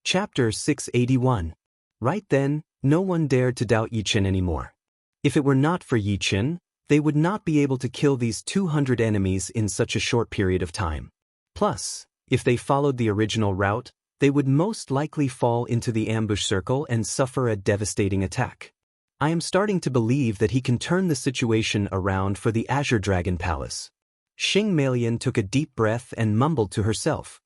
Chapter 681. Right then, no one dared to doubt Yi Chen anymore. If it were not for Yi Chen, they would not be able to kill these 200 enemies in such a short period of time. Plus, if they followed the original route, they would most likely fall into the ambush circle and suffer a devastating attack. I am starting to believe that he can turn the situation around for the Azure Dragon Palace. Xing Melian took a deep breath and mumbled to herself.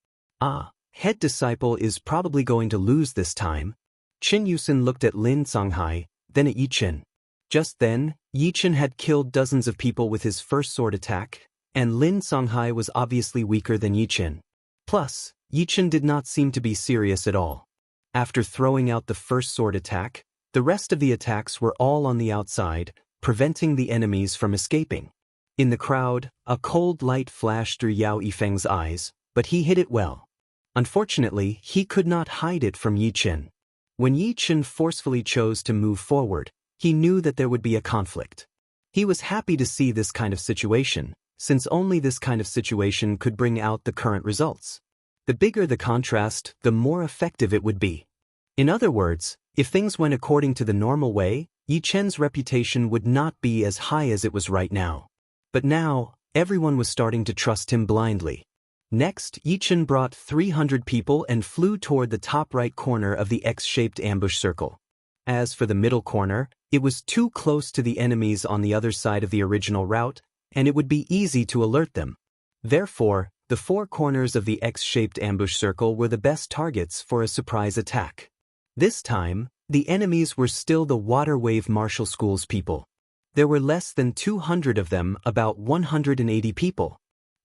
Head disciple is probably going to lose this time. Qin Yusin looked at Lin Songhai, then at Yi Chen. Just then, Yi Chen had killed dozens of people with his first sword attack, and Lin Songhai was obviously weaker than Yi Chen. Plus, Yi Chen did not seem to be serious at all. After throwing out the first sword attack, the rest of the attacks were all on the outside, preventing the enemies from escaping. In the crowd, a cold light flashed through Yao Yifeng's eyes, but he hid it well. Unfortunately, he could not hide it from Yi Chen. When Yi Chen forcefully chose to move forward, he knew that there would be a conflict. He was happy to see this kind of situation, since only this kind of situation could bring out the current results. The bigger the contrast, the more effective it would be. In other words, if things went according to the normal way, Yi Chen's reputation would not be as high as it was right now. But now, everyone was starting to trust him blindly. Next, Yi Chen brought 300 people and flew toward the top right corner of the X-shaped ambush circle. As for the middle corner, it was too close to the enemies on the other side of the original route, and it would be easy to alert them. Therefore, the four corners of the X-shaped ambush circle were the best targets for a surprise attack. This time, the enemies were still the Water Wave Martial School's people. There were less than 200 of them, about 180 people.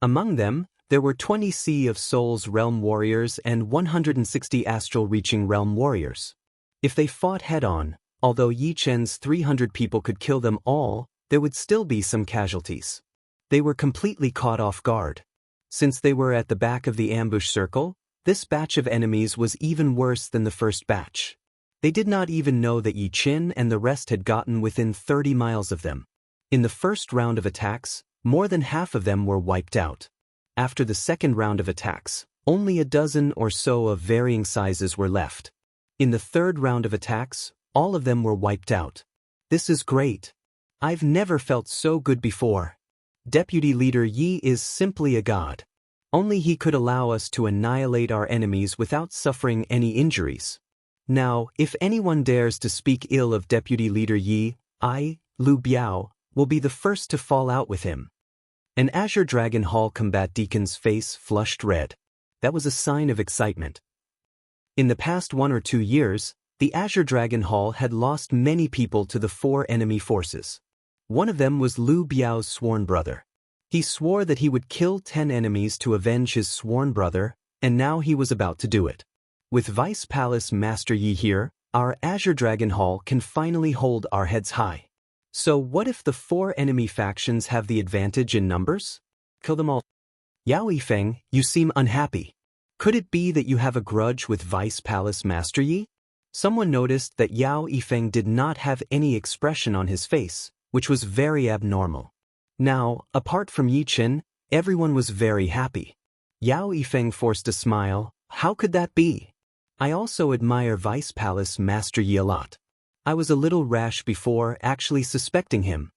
Among them, there were 20 Sea of Souls Realm Warriors and 160 Astral Reaching Realm Warriors. If they fought head-on, although Yi Chen's 300 people could kill them all, there would still be some casualties. They were completely caught off guard. Since they were at the back of the ambush circle, this batch of enemies was even worse than the first batch. They did not even know that Yi Chen and the rest had gotten within 30 miles of them. In the first round of attacks, more than half of them were wiped out. After the second round of attacks, only a dozen or so of varying sizes were left. In the third round of attacks, all of them were wiped out. This is great. I've never felt so good before. Deputy Leader Yi is simply a god. Only he could allow us to annihilate our enemies without suffering any injuries. Now, if anyone dares to speak ill of Deputy Leader Yi, I, Lu Biao, will be the first to fall out with him. An Azure Dragon Hall combat deacon's face flushed red. That was a sign of excitement. In the past 1 or 2 years, the Azure Dragon Hall had lost many people to the 4 enemy forces. One of them was Lu Biao's sworn brother. He swore that he would kill 10 enemies to avenge his sworn brother, and now he was about to do it. With Vice Palace Master Yi here, our Azure Dragon Hall can finally hold our heads high. So what if the 4 enemy factions have the advantage in numbers? Kill them all. Yao Yifeng, you seem unhappy. Could it be that you have a grudge with Vice Palace Master Yi? Someone noticed that Yao Yifeng did not have any expression on his face, which was very abnormal. Now, apart from Yi Chen, everyone was very happy. Yao Yifeng forced a smile. How could that be? I also admire Vice Palace Master Yi a lot. I was a little rash before actually suspecting him.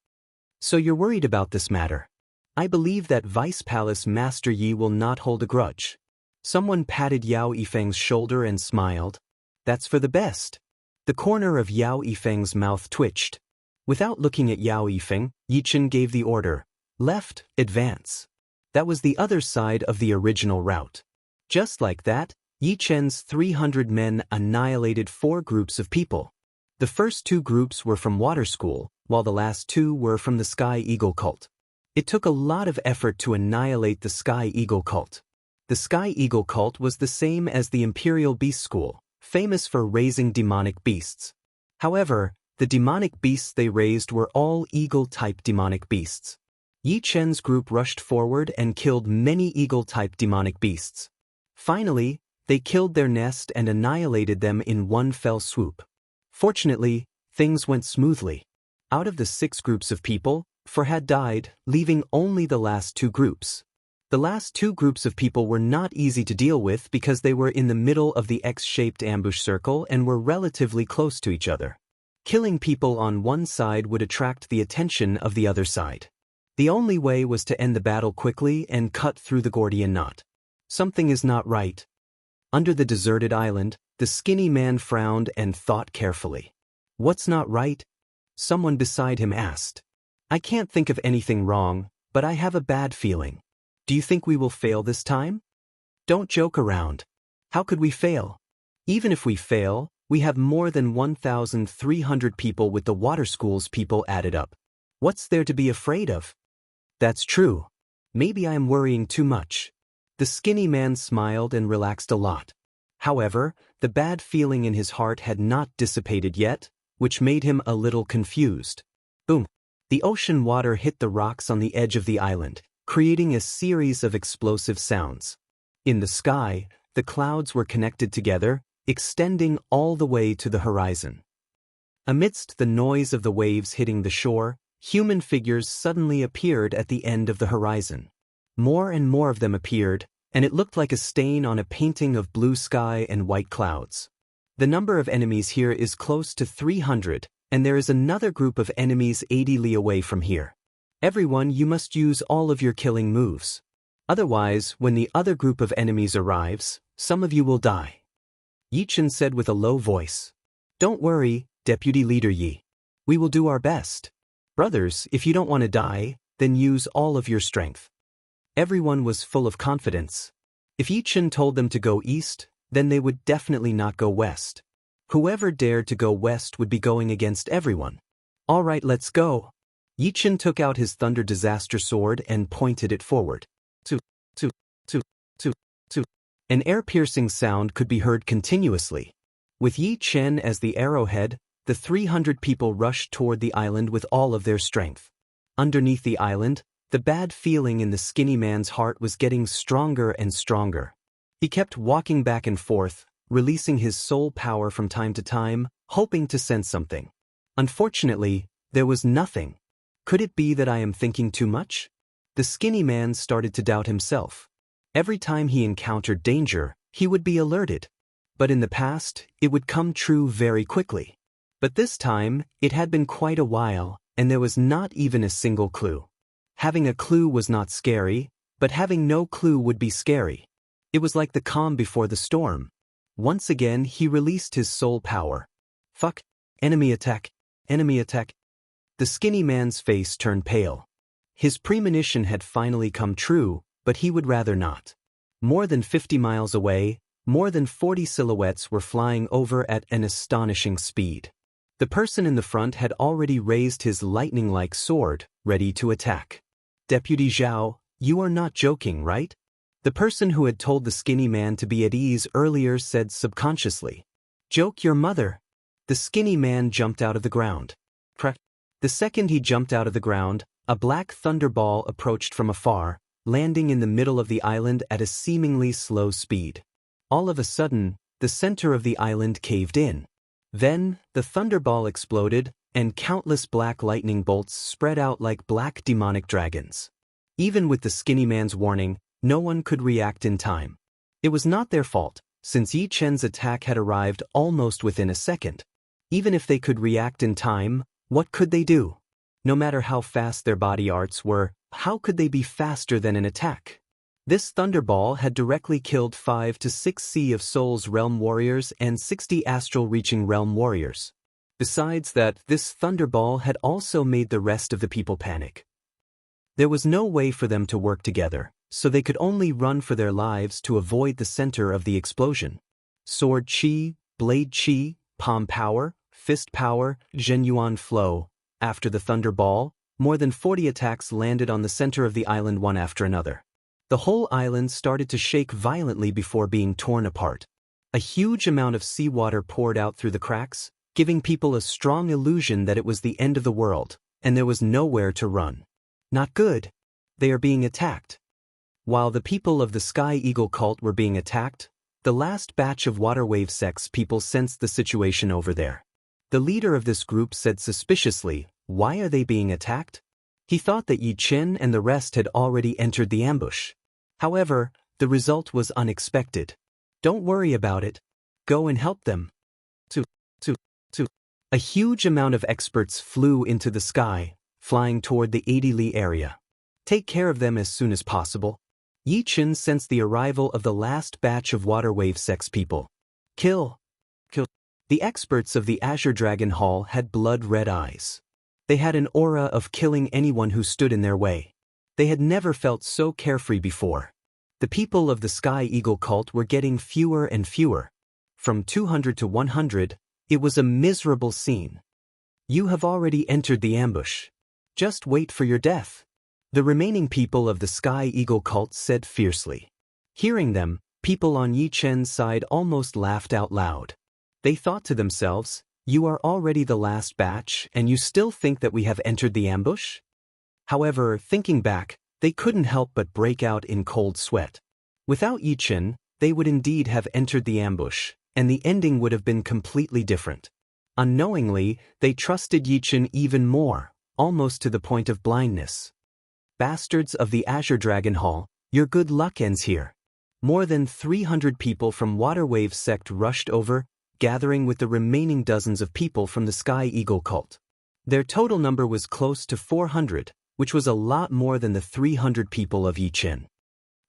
So you're worried about this matter. I believe that Vice Palace Master Yi will not hold a grudge. Someone patted Yao Yifeng's shoulder and smiled. That's for the best. The corner of Yao Yifeng's mouth twitched. Without looking at Yao Yifeng, Yi Chen gave the order. Left, advance. That was the other side of the original route. Just like that, Yi Chen's 300 men annihilated 4 groups of people. The first 2 groups were from Water School, while the last 2 were from the Sky Eagle cult. It took a lot of effort to annihilate the Sky Eagle cult. The Sky Eagle cult was the same as the Imperial Beast School, famous for raising demonic beasts. However, the demonic beasts they raised were all eagle-type demonic beasts. Yi Chen's group rushed forward and killed many eagle-type demonic beasts. Finally, they killed their nest and annihilated them in one fell swoop. Fortunately, things went smoothly. Out of the 6 groups of people, 4 had died, leaving only the last 2 groups. The last two groups of people were not easy to deal with because they were in the middle of the X-shaped ambush circle and were relatively close to each other. Killing people on one side would attract the attention of the other side. The only way was to end the battle quickly and cut through the Gordian knot. Something is not right. Under the deserted island, the skinny man frowned and thought carefully. What's not right? Someone beside him asked. I can't think of anything wrong, but I have a bad feeling. Do you think we will fail this time? Don't joke around. How could we fail? Even if we fail, we have more than 1,300 people with the water school's people added up. What's there to be afraid of? That's true. Maybe I am worrying too much. The skinny man smiled and relaxed a lot. However, the bad feeling in his heart had not dissipated yet, which made him a little confused. Boom! The ocean water hit the rocks on the edge of the island, creating a series of explosive sounds. In the sky, the clouds were connected together, extending all the way to the horizon. Amidst the noise of the waves hitting the shore, human figures suddenly appeared at the end of the horizon. More and more of them appeared, and it looked like a stain on a painting of blue sky and white clouds. The number of enemies here is close to 300, and there is another group of enemies 80 li away from here. Everyone, you must use all of your killing moves. Otherwise, when the other group of enemies arrives, some of you will die. Yi-Chen said with a low voice. Don't worry, Deputy Leader Yi. We will do our best. Brothers, if you don't want to die, then use all of your strength. Everyone was full of confidence. If Yi-Chen told them to go east, then they would definitely not go west. Whoever dared to go west would be going against everyone. All right, let's go. Yi-Chen took out his Thunder Disaster Sword and pointed it forward. An air-piercing sound could be heard continuously. With Yi-Chen as the arrowhead, the 300 people rushed toward the island with all of their strength. Underneath the island, the bad feeling in the skinny man's heart was getting stronger and stronger. He kept walking back and forth, releasing his soul power from time to time, hoping to sense something. Unfortunately, there was nothing. Could it be that I am thinking too much? The skinny man started to doubt himself. Every time he encountered danger, he would be alerted. But in the past, it would come true very quickly. But this time, it had been quite a while, and there was not even a single clue. Having a clue was not scary, but having no clue would be scary. It was like the calm before the storm. Once again, he released his soul power. Fuck! Enemy attack! Enemy attack! The skinny man's face turned pale. His premonition had finally come true, but he would rather not. More than 50 miles away, more than 40 silhouettes were flying over at an astonishing speed. The person in the front had already raised his lightning-like sword, ready to attack. Deputy Zhao, you are not joking, right? The person who had told the skinny man to be at ease earlier said subconsciously. Joke your mother. The skinny man jumped out of the ground. The second he jumped out of the ground, a black thunderball approached from afar, landing in the middle of the island at a seemingly slow speed. All of a sudden, the center of the island caved in. Then, the thunderball exploded, and countless black lightning bolts spread out like black demonic dragons. Even with the skinny man's warning, no one could react in time. It was not their fault, since Yi-Chen's attack had arrived almost within a second. Even if they could react in time, what could they do? No matter how fast their body arts were, how could they be faster than an attack? This thunderball had directly killed 5 to 6 Sea of Souls realm warriors and 60 astral-reaching realm warriors. Besides that, this thunderball had also made the rest of the people panic. There was no way for them to work together, so they could only run for their lives to avoid the center of the explosion. Sword chi, blade chi, palm power, fist power, Zhenyuan flow. After the thunderball, more than 40 attacks landed on the center of the island one after another. The whole island started to shake violently before being torn apart. A huge amount of seawater poured out through the cracks, giving people a strong illusion that it was the end of the world, and there was nowhere to run. Not good. They are being attacked. While the people of the Sky Eagle cult were being attacked, the last batch of Waterwave Sex people sensed the situation over there. The leader of this group said suspiciously, "Why are they being attacked?" He thought that Yi-Chen and the rest had already entered the ambush. However, the result was unexpected. Don't worry about it. Go and help them. To. A huge amount of experts flew into the sky, flying toward the 80 Li area. Take care of them as soon as possible. Yi Chen sensed the arrival of the last batch of water wave sex people. Kill. The experts of the Azure Dragon Hall had blood-red eyes. They had an aura of killing anyone who stood in their way. They had never felt so carefree before. The people of the Sky Eagle cult were getting fewer and fewer. From 200 to 100, it was a miserable scene. You have already entered the ambush. Just wait for your death. The remaining people of the Sky Eagle cult said fiercely. Hearing them, people on Yi Chen's side almost laughed out loud. They thought to themselves, you are already the last batch and you still think that we have entered the ambush? However, thinking back, they couldn't help but break out in cold sweat. Without Yi Chen, they would indeed have entered the ambush, and the ending would have been completely different. Unknowingly, they trusted Yi Chen even more, almost to the point of blindness. Bastards of the Azure Dragon Hall, your good luck ends here. More than 300 people from Waterwave sect rushed over, gathering with the remaining dozens of people from the Sky Eagle cult. Their total number was close to 400, which was a lot more than the 300 people of Yi Chen.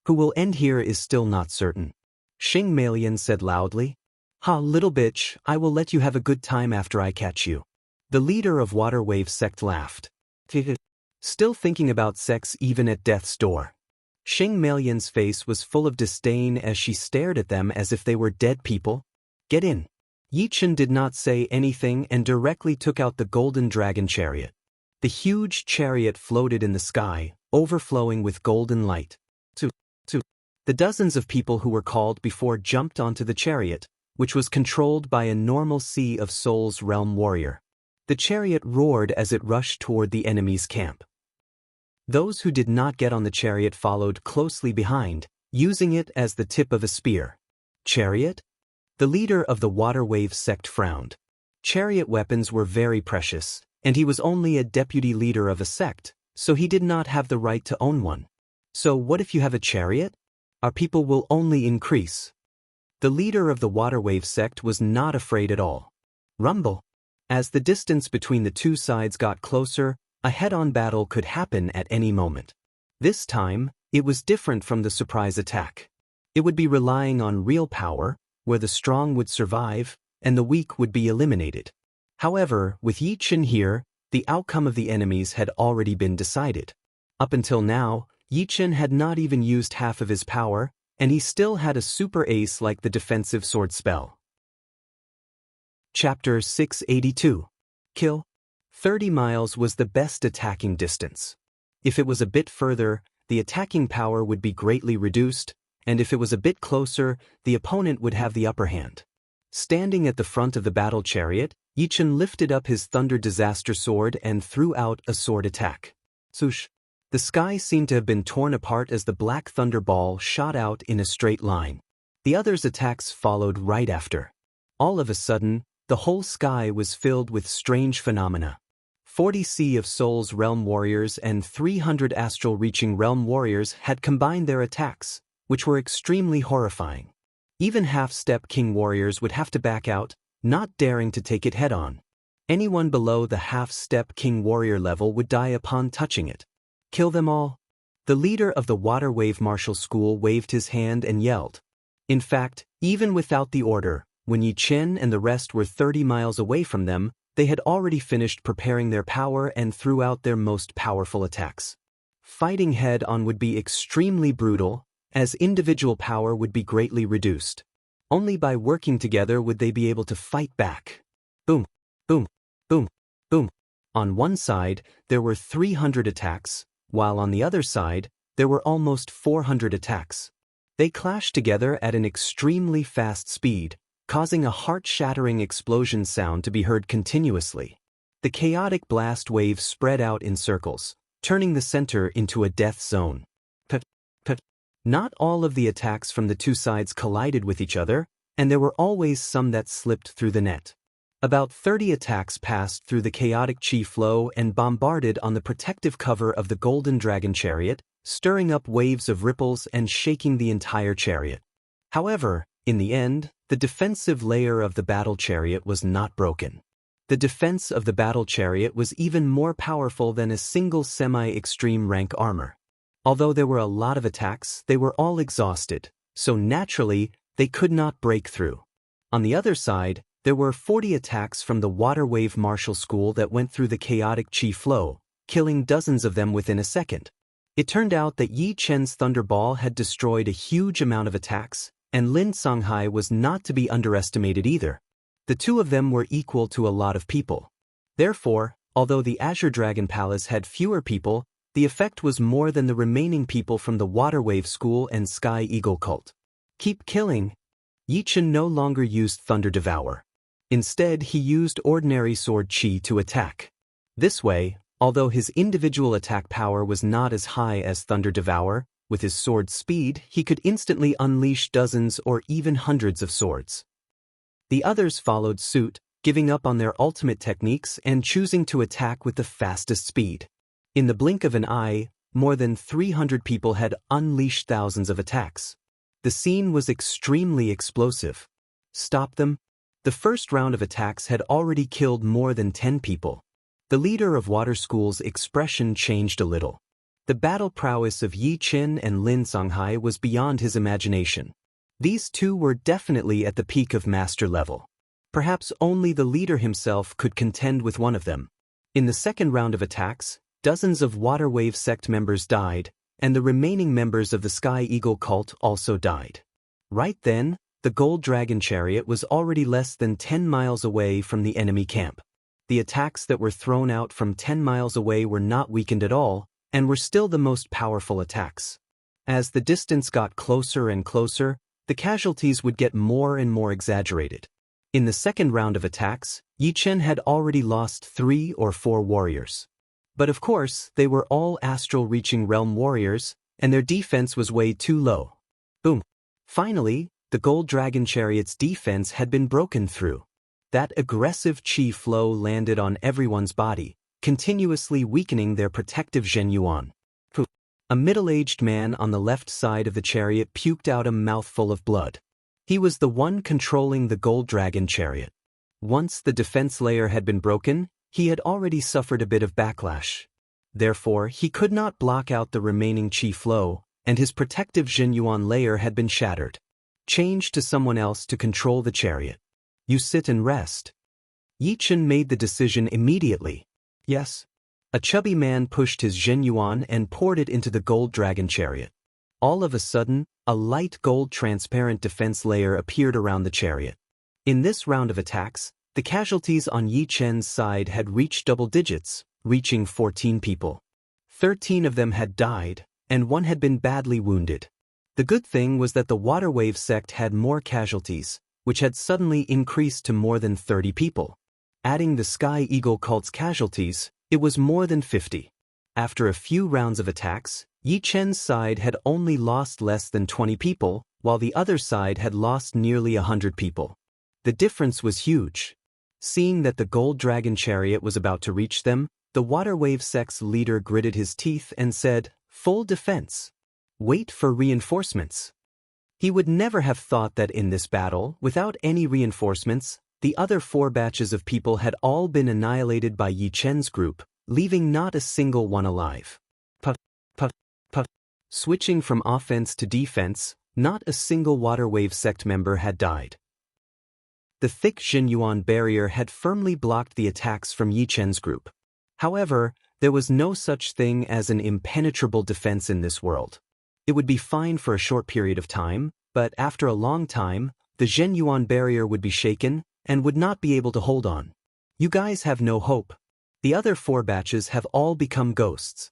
Who will end here is still not certain. Xing Melian said loudly. Ha, little bitch, I will let you have a good time after I catch you. The leader of Waterwave sect laughed. Still thinking about sex even at death's door. Xing Melian's face was full of disdain as she stared at them as if they were dead people. Get in. Yi Chen did not say anything and directly took out the golden dragon chariot. The huge chariot floated in the sky, overflowing with golden light. The dozens of people who were called before jumped onto the chariot, which was controlled by a normal Sea of Souls realm warrior. The chariot roared as it rushed toward the enemy's camp. Those who did not get on the chariot followed closely behind, using it as the tip of a spear. Chariot? The leader of the Waterwave sect frowned. Chariot weapons were very precious, and he was only a deputy leader of a sect, so he did not have the right to own one. So what if you have a chariot? Our people will only increase. The leader of the Waterwave sect was not afraid at all. Rumble. As the distance between the two sides got closer, a head-on battle could happen at any moment. This time, it was different from the surprise attack. It would be relying on real power, where the strong would survive, and the weak would be eliminated. However, with Yi Chen here, the outcome of the enemies had already been decided. Up until now, Yi Chen had not even used half of his power, and he still had a super ace like the defensive sword spell. Chapter 682. Kill. 30 miles was the best attacking distance. If it was a bit further, the attacking power would be greatly reduced, and if it was a bit closer, the opponent would have the upper hand. Standing at the front of the battle chariot, Yi Chen lifted up his Thunder Disaster Sword and threw out a sword attack. Swoosh! The sky seemed to have been torn apart as the Black Thunder Ball shot out in a straight line. The others' attacks followed right after. All of a sudden, the whole sky was filled with strange phenomena. 40 Sea of Souls realm warriors and 300 astral reaching realm warriors had combined their attacks, which were extremely horrifying. Even half-step king warriors would have to back out, not daring to take it head-on. Anyone below the half-step king warrior level would die upon touching it. Kill them all? The leader of the Water Wave Martial School waved his hand and yelled. In fact, even without the order, when Yi Chen and the rest were 30 miles away from them, they had already finished preparing their power and threw out their most powerful attacks. Fighting head-on would be extremely brutal, as individual power would be greatly reduced. Only by working together would they be able to fight back. Boom, boom, boom, boom. On one side, there were 300 attacks, while on the other side, there were almost 400 attacks. They clashed together at an extremely fast speed, causing a heart-shattering explosion sound to be heard continuously. The chaotic blast wave spread out in circles, turning the center into a death zone. Not all of the attacks from the two sides collided with each other, and there were always some that slipped through the net. About 30 attacks passed through the chaotic chi flow and bombarded on the protective cover of the Golden Dragon Chariot, stirring up waves of ripples and shaking the entire chariot. However, in the end, the defensive layer of the battle chariot was not broken. The defense of the battle chariot was even more powerful than a single semi-extreme rank armor. Although there were a lot of attacks, they were all exhausted, so naturally, they could not break through. On the other side, there were 40 attacks from the water wave martial school that went through the chaotic chi flow, killing dozens of them within a second. It turned out that Yi Chen's Thunderball had destroyed a huge amount of attacks, and Lin Songhai was not to be underestimated either. The two of them were equal to a lot of people. Therefore, although the Azure Dragon Palace had fewer people, the effect was more than the remaining people from the Water Wave School and Sky Eagle cult. Keep killing. Yi Chen no longer used Thunder Devour. Instead, he used ordinary sword chi to attack. This way, although his individual attack power was not as high as Thunder Devour, with his sword speed, he could instantly unleash dozens or even hundreds of swords. The others followed suit, giving up on their ultimate techniques and choosing to attack with the fastest speed. In the blink of an eye, more than 300 people had unleashed thousands of attacks. The scene was extremely explosive. Stop them? The first round of attacks had already killed more than 10 people. The leader of Water School's expression changed a little. The battle prowess of Yi Chen and Lin Songhai was beyond his imagination. These two were definitely at the peak of master level. Perhaps only the leader himself could contend with one of them. In the second round of attacks, dozens of Water Wave sect members died, and the remaining members of the Sky Eagle cult also died. Right then, the Gold Dragon Chariot was already less than 10 miles away from the enemy camp. The attacks that were thrown out from 10 miles away were not weakened at all, and were still the most powerful attacks. As the distance got closer and closer, the casualties would get more and more exaggerated. In the second round of attacks, Yi Chen had already lost 3 or 4 warriors. But of course, they were all astral-reaching realm warriors, and their defense was way too low. Boom. Finally, the Gold Dragon Chariot's defense had been broken through. That aggressive chi flow landed on everyone's body, continuously weakening their protective Zhen Yuan. A middle-aged man on the left side of the chariot puked out a mouthful of blood. He was the one controlling the Gold Dragon Chariot. Once the defense layer had been broken, he had already suffered a bit of backlash. Therefore, he could not block out the remaining chi flow, and his protective Zhen Yuan layer had been shattered. Change to someone else to control the chariot. You sit and rest. Yi Chen made the decision immediately. Yes. A chubby man pushed his Zhen Yuan and poured it into the Gold Dragon Chariot. All of a sudden, a light gold transparent defense layer appeared around the chariot. In this round of attacks, the casualties on Yi Chen's side had reached double digits, reaching 14 people. 13 of them had died, and 1 had been badly wounded. The good thing was that the Water Wave sect had more casualties, which had suddenly increased to more than 30 people. Adding the Sky Eagle cult's casualties, it was more than 50. After a few rounds of attacks, Yi Chen's side had only lost less than 20 people, while the other side had lost nearly 100 people. The difference was huge. Seeing that the Gold Dragon Chariot was about to reach them, the Water Wave sect's leader gritted his teeth and said, "Full defense. Wait for reinforcements." He would never have thought that in this battle, without any reinforcements, the other 4 batches of people had all been annihilated by Yi Chen's group, leaving not a single one alive. Switching from offense to defense, not a single Water Wave sect member had died. The thick Zhen Yuan barrier had firmly blocked the attacks from Yi Chen's group. However, there was no such thing as an impenetrable defense in this world. It would be fine for a short period of time, but after a long time, the Zhen Yuan barrier would be shaken and would not be able to hold on. You guys have no hope. The other 4 batches have all become ghosts.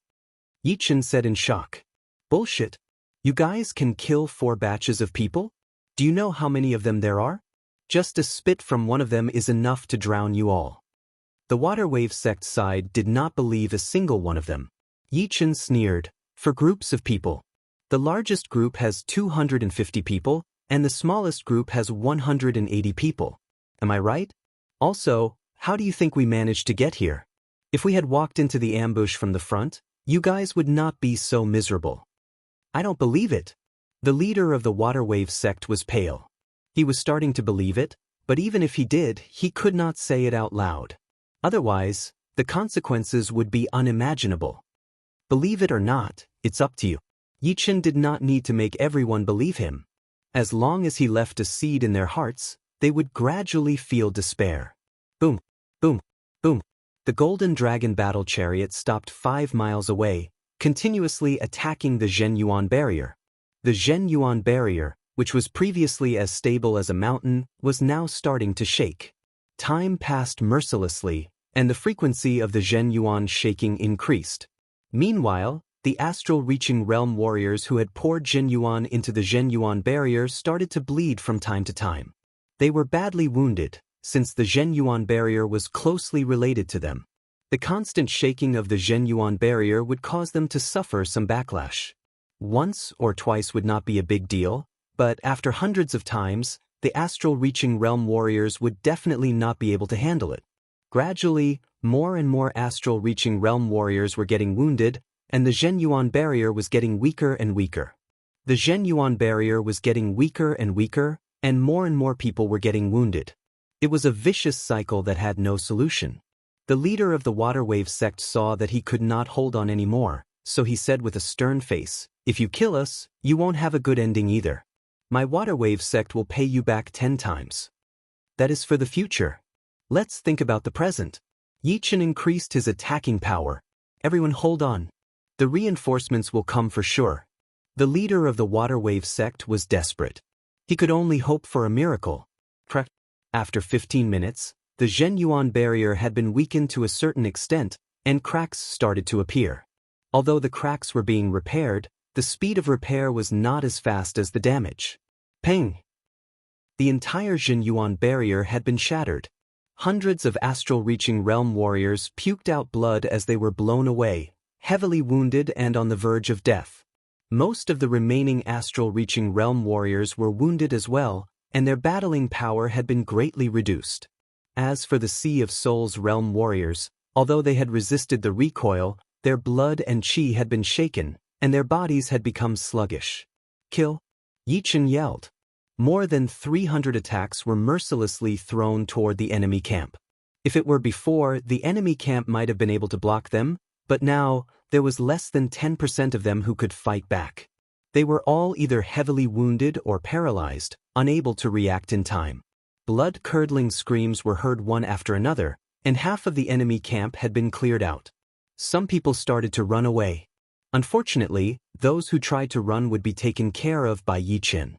Yi Chen said in shock. Bullshit. You guys can kill 4 batches of people? Do you know how many of them there are? Just a spit from one of them is enough to drown you all. The Water Wave sect side did not believe a single one of them. Yi Chen sneered. For groups of people. The largest group has 250 people, and the smallest group has 180 people. Am I right? Also, how do you think we managed to get here? If we had walked into the ambush from the front, You guys would not be so miserable. I don't believe it. The leader of the water wave sect was pale. He was starting to believe it, but even if he did, he could not say it out loud. Otherwise, the consequences would be unimaginable. Believe it or not, it's up to you. Yichen did not need to make everyone believe him. As long as he left a seed in their hearts, they would gradually feel despair. Boom, boom, boom. The golden dragon battle chariot stopped 5 miles away, continuously attacking the Zhenyuan barrier. The Zhenyuan barrier, which was previously as stable as a mountain, was now starting to shake. Time passed mercilessly, and the frequency of the Zhenyuan shaking increased. Meanwhile, the astral-reaching realm warriors who had poured Zhenyuan into the Zhenyuan barrier started to bleed from time to time. They were badly wounded, since the Zhenyuan barrier was closely related to them. The constant shaking of the Zhenyuan barrier would cause them to suffer some backlash. Once or twice would not be a big deal, but after hundreds of times, the astral-reaching realm warriors would definitely not be able to handle it. Gradually, more and more astral-reaching realm warriors were getting wounded, and the Zhenyuan barrier was getting weaker and weaker. The Zhenyuan barrier was getting weaker and weaker, and more people were getting wounded. It was a vicious cycle that had no solution. The leader of the water wave sect saw that he could not hold on anymore, so he said with a stern face, "If you kill us, you won't have a good ending either. My water wave sect will pay you back 10 times. That is for the future. Let's think about the present." Yichen increased his attacking power. Everyone hold on. The reinforcements will come for sure. The leader of the water wave sect was desperate. He could only hope for a miracle. After 15 minutes, the Zhenyuan barrier had been weakened to a certain extent, and cracks started to appear. Although the cracks were being repaired, the speed of repair was not as fast as the damage. Ping! The entire Zhenyuan barrier had been shattered. Hundreds of astral-reaching realm warriors puked out blood as they were blown away, heavily wounded and on the verge of death. Most of the remaining astral-reaching realm warriors were wounded as well, and their battling power had been greatly reduced. As for the Sea of Souls realm warriors, although they had resisted the recoil, their blood and chi had been shaken, and their bodies had become sluggish. Kill! Yichen yelled. More than 300 attacks were mercilessly thrown toward the enemy camp. If it were before, the enemy camp might have been able to block them, but now, there was less than 10% of them who could fight back. They were all either heavily wounded or paralyzed, unable to react in time. Blood-curdling screams were heard one after another, and half of the enemy camp had been cleared out. Some people started to run away. Unfortunately, those who tried to run would be taken care of by Yichen.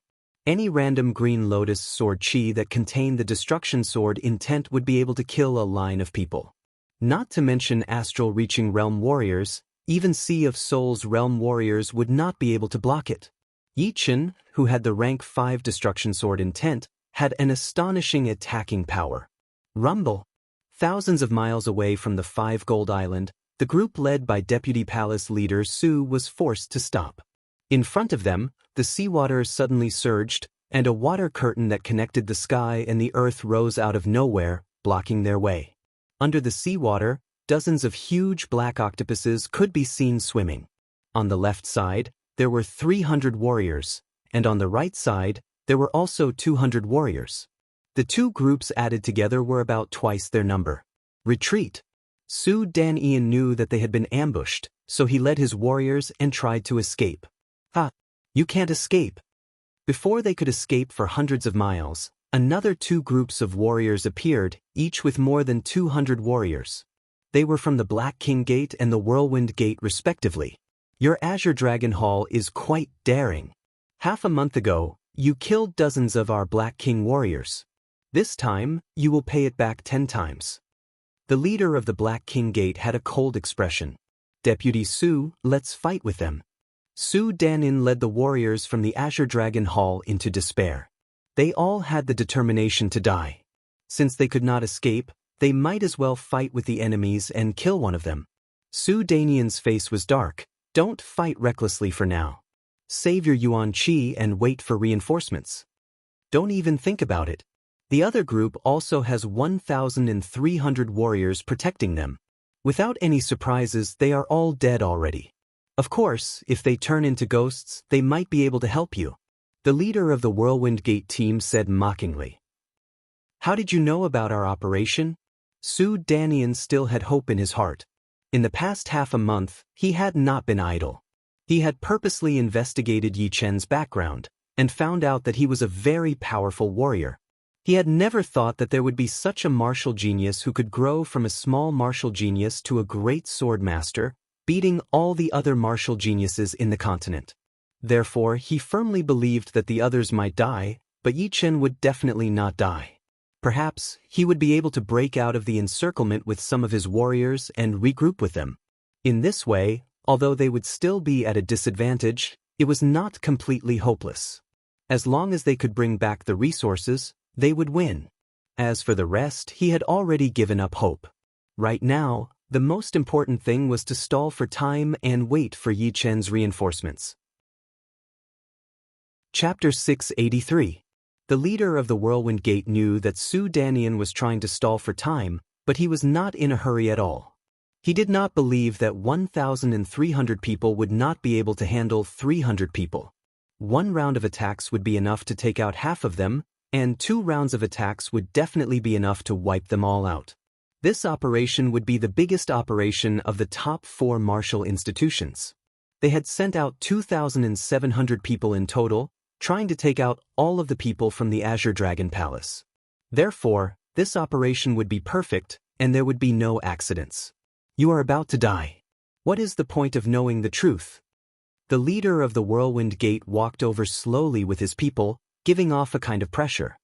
Any random green lotus sword chi that contained the destruction sword intent would be able to kill a line of people. Not to mention astral-reaching realm warriors, even Sea of Souls realm warriors would not be able to block it. Yichen, who had the rank 5 destruction sword intent, had an astonishing attacking power. Rumble! Thousands of miles away from the 5 Gold Island, the group led by Deputy Palace leader Su was forced to stop. In front of them, the seawater suddenly surged, and a water curtain that connected the sky and the earth rose out of nowhere, blocking their way. Under the seawater, dozens of huge black octopuses could be seen swimming. On the left side, there were 300 warriors, and on the right side, there were also 200 warriors. The two groups added together were about twice their number. Retreat! Su Danian knew that they had been ambushed, so he led his warriors and tried to escape. Ha! You can't escape! Before they could escape for hundreds of miles, another 2 groups of warriors appeared, each with more than 200 warriors. They were from the Black King Gate and the Whirlwind Gate respectively. Your Azure Dragon Hall is quite daring. Half a month ago, you killed dozens of our Black King warriors. This time, you will pay it back 10 times. The leader of the Black King Gate had a cold expression. Deputy Su, let's fight with them. Su Danin led the warriors from the Azure Dragon Hall into despair. They all had the determination to die. Since they could not escape, they might as well fight with the enemies and kill one of them. Su Danian's face was dark. Don't fight recklessly for now. Save your Yuan Qi and wait for reinforcements. Don't even think about it. The other group also has 1,300 warriors protecting them. Without any surprises, they are all dead already. Of course, if they turn into ghosts, they might be able to help you. The leader of the Whirlwind Gate team said mockingly. How did you know about our operation? Su Danian still had hope in his heart. In the past half a month, he had not been idle. He had purposely investigated Yi Chen's background, and found out that he was a very powerful warrior. He had never thought that there would be such a martial genius who could grow from a small martial genius to a great sword master, beating all the other martial geniuses in the continent. Therefore, he firmly believed that the others might die, but Yi Chen would definitely not die. Perhaps he would be able to break out of the encirclement with some of his warriors and regroup with them. In this way, although they would still be at a disadvantage, it was not completely hopeless. As long as they could bring back the resources, they would win. As for the rest, he had already given up hope. Right now, the most important thing was to stall for time and wait for Yi Chen's reinforcements. Chapter 683. The leader of the Whirlwind Gate knew that Su Danian was trying to stall for time, but he was not in a hurry at all. He did not believe that 1,300 people would not be able to handle 300 people. One round of attacks would be enough to take out half of them, and 2 rounds of attacks would definitely be enough to wipe them all out. This operation would be the biggest operation of the top 4 martial institutions. They had sent out 2,700 people in total, trying to take out all of the people from the Azure Dragon Palace. Therefore, this operation would be perfect, and there would be no accidents. You are about to die. What is the point of knowing the truth? The leader of the Whirlwind Gate walked over slowly with his people, giving off a kind of pressure.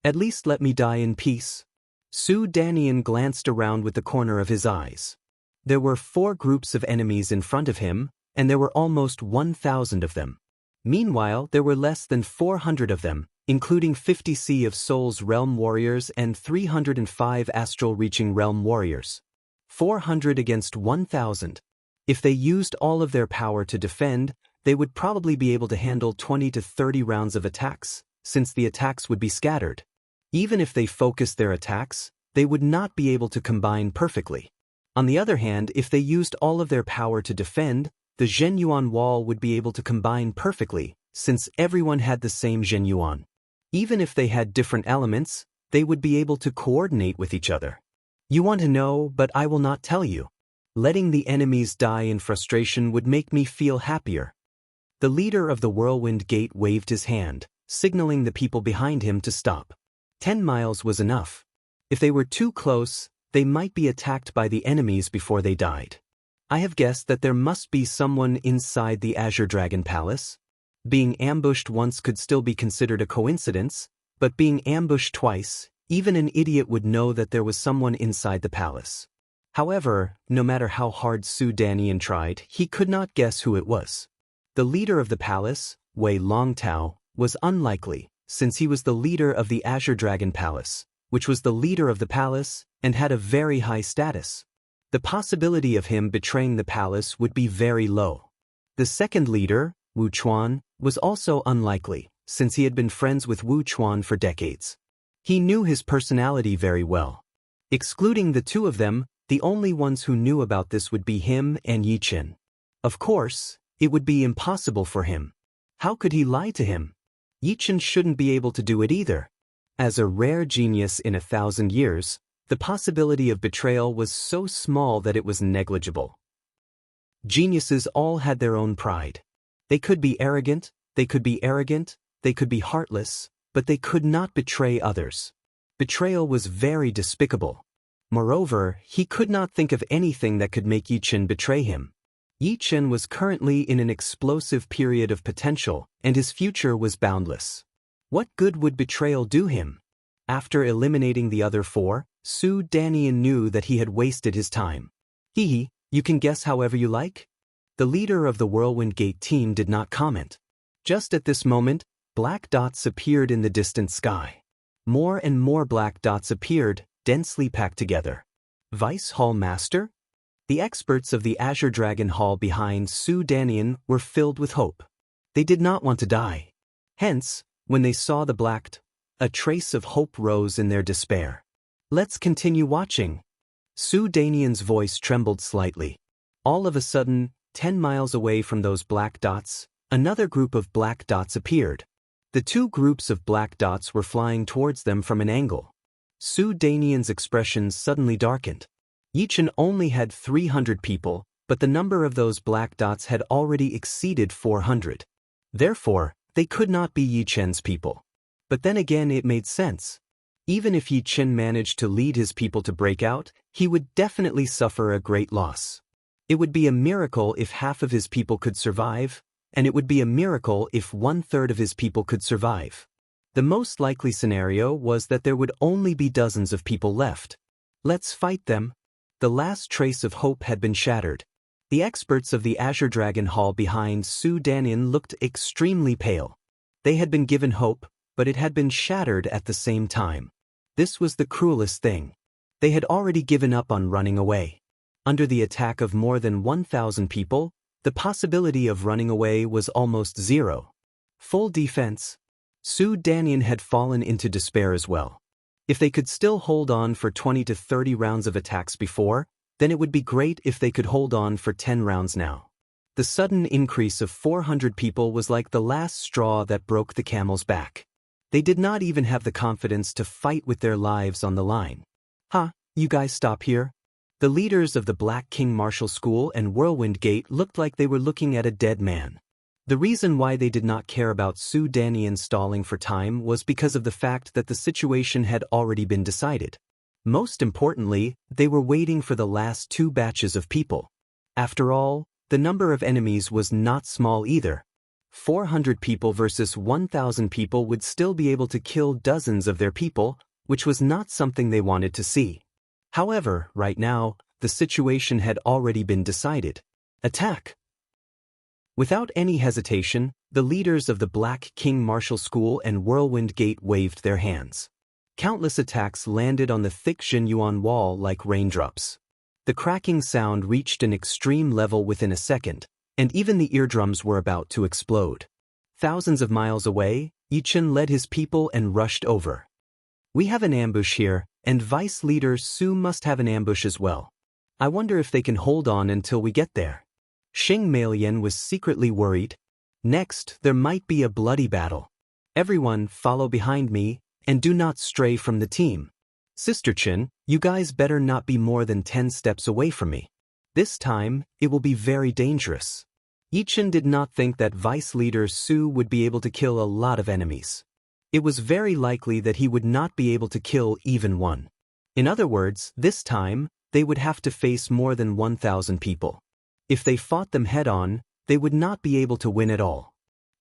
At least let me die in peace. Su Danian glanced around with the corner of his eyes. There were 4 groups of enemies in front of him, and there were almost 1,000 of them. Meanwhile, there were less than 400 of them, including 50 Sea of Souls Realm Warriors and 305 Astral Reaching Realm Warriors. 400 against 1,000. If they used all of their power to defend, they would probably be able to handle 20 to 30 rounds of attacks, since the attacks would be scattered. Even if they focused their attacks, they would not be able to combine perfectly. On the other hand, if they used all of their power to defend, the Zhenyuan wall would be able to combine perfectly, since everyone had the same Zhenyuan. Even if they had different elements, they would be able to coordinate with each other. You want to know, but I will not tell you. Letting the enemies die in frustration would make me feel happier. The leader of the Whirlwind Gate waved his hand, signaling the people behind him to stop. 10 miles was enough. If they were too close, they might be attacked by the enemies before they died. I have guessed that there must be someone inside the Azure Dragon Palace. Being ambushed once could still be considered a coincidence, but being ambushed twice, even an idiot would know that there was someone inside the palace. However, no matter how hard Su Danian tried, he could not guess who it was. The leader of the palace, Wei Longtao, was unlikely, since he was the leader of the Azure Dragon Palace, which was the leader of the palace and had a very high status. The possibility of him betraying the palace would be very low. The second leader, Wu Chuan, was also unlikely, since he had been friends with Wu Chuan for decades. He knew his personality very well. Excluding the 2 of them, the only ones who knew about this would be him and Yi Chen. Of course, it would be impossible for him. How could he lie to him? Yi Chen shouldn't be able to do it either. As a rare genius in 1,000 years, the possibility of betrayal was so small that it was negligible. Geniuses all had their own pride. They could be arrogant, they could be heartless, but they could not betray others. Betrayal was very despicable. Moreover, he could not think of anything that could make Yi Chen betray him. Yi Chen was currently in an explosive period of potential, and his future was boundless. What good would betrayal do him? After eliminating the other 4, Su Danian knew that he had wasted his time. Hee, you can guess however you like? The leader of the Whirlwind Gate team did not comment. Just at this moment, black dots appeared in the distant sky. More and more black dots appeared, densely packed together. Vice Hall Master? The experts of the Azure Dragon Hall behind Su Danian were filled with hope. They did not want to die. Hence, when they saw the black, a trace of hope rose in their despair. Let's continue watching. Su Danian's voice trembled slightly. All of a sudden, 10 miles away from those black dots, another group of black dots appeared. The two groups of black dots were flying towards them from an angle. Su Danian's expression suddenly darkened. Yichen only had 300 people, but the number of those black dots had already exceeded 400. Therefore, they could not be Yichen's people. But then again it made sense. Even if Yichen managed to lead his people to break out, he would definitely suffer a great loss. It would be a miracle if half of his people could survive, and it would be a miracle if 1/3 of his people could survive. The most likely scenario was that there would only be dozens of people left. Let's fight them. The last trace of hope had been shattered. The experts of the Azure Dragon Hall behind Su Danian looked extremely pale. They had been given hope, but it had been shattered at the same time. This was the cruelest thing. They had already given up on running away. Under the attack of more than 1,000 people, the possibility of running away was almost zero. Full defense. Su Danian had fallen into despair as well. If they could still hold on for 20 to 30 rounds of attacks before, then it would be great if they could hold on for 10 rounds now. The sudden increase of 400 people was like the last straw that broke the camel's back. They did not even have the confidence to fight with their lives on the line. You guys stop here? The leaders of the Black King Martial School and Whirlwind Gate looked like they were looking at a dead man. The reason why they did not care about Su Danian stalling for time was because of the fact that the situation had already been decided. Most importantly, they were waiting for the last 2 batches of people. After all, the number of enemies was not small either. 400 people versus 1,000 people would still be able to kill dozens of their people, which was not something they wanted to see. However, right now, the situation had already been decided. Attack! Without any hesitation, the leaders of the Black King Martial School and Whirlwind Gate waved their hands. Countless attacks landed on the thick Xinyuan wall like raindrops. The cracking sound reached an extreme level within a second, and even the eardrums were about to explode. Thousands of miles away, Yichen led his people and rushed over. We have an ambush here, and Vice Leader Su must have an ambush as well. I wonder if they can hold on until we get there. Xing Meiyan was secretly worried. Next, there might be a bloody battle. Everyone, follow behind me, and do not stray from the team. Sister Chen, you guys better not be more than 10 steps away from me. This time, it will be very dangerous. Yichen did not think that Vice Leader Su would be able to kill a lot of enemies. It was very likely that he would not be able to kill even one. In other words, this time, they would have to face more than 1,000 people. If they fought them head-on, they would not be able to win at all.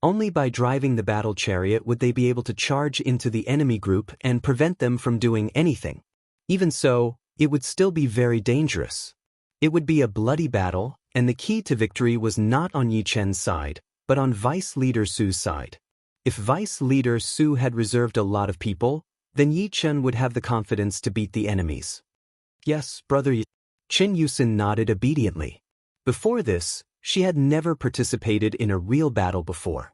Only by driving the battle chariot would they be able to charge into the enemy group and prevent them from doing anything. Even so, it would still be very dangerous. It would be a bloody battle, and the key to victory was not on Yichen's side, but on Vice Leader Su's side. If Vice Leader Su had reserved a lot of people, then Yichen would have the confidence to beat the enemies. Yes, brother. Qin Yusin nodded obediently. Before this, she had never participated in a real battle before.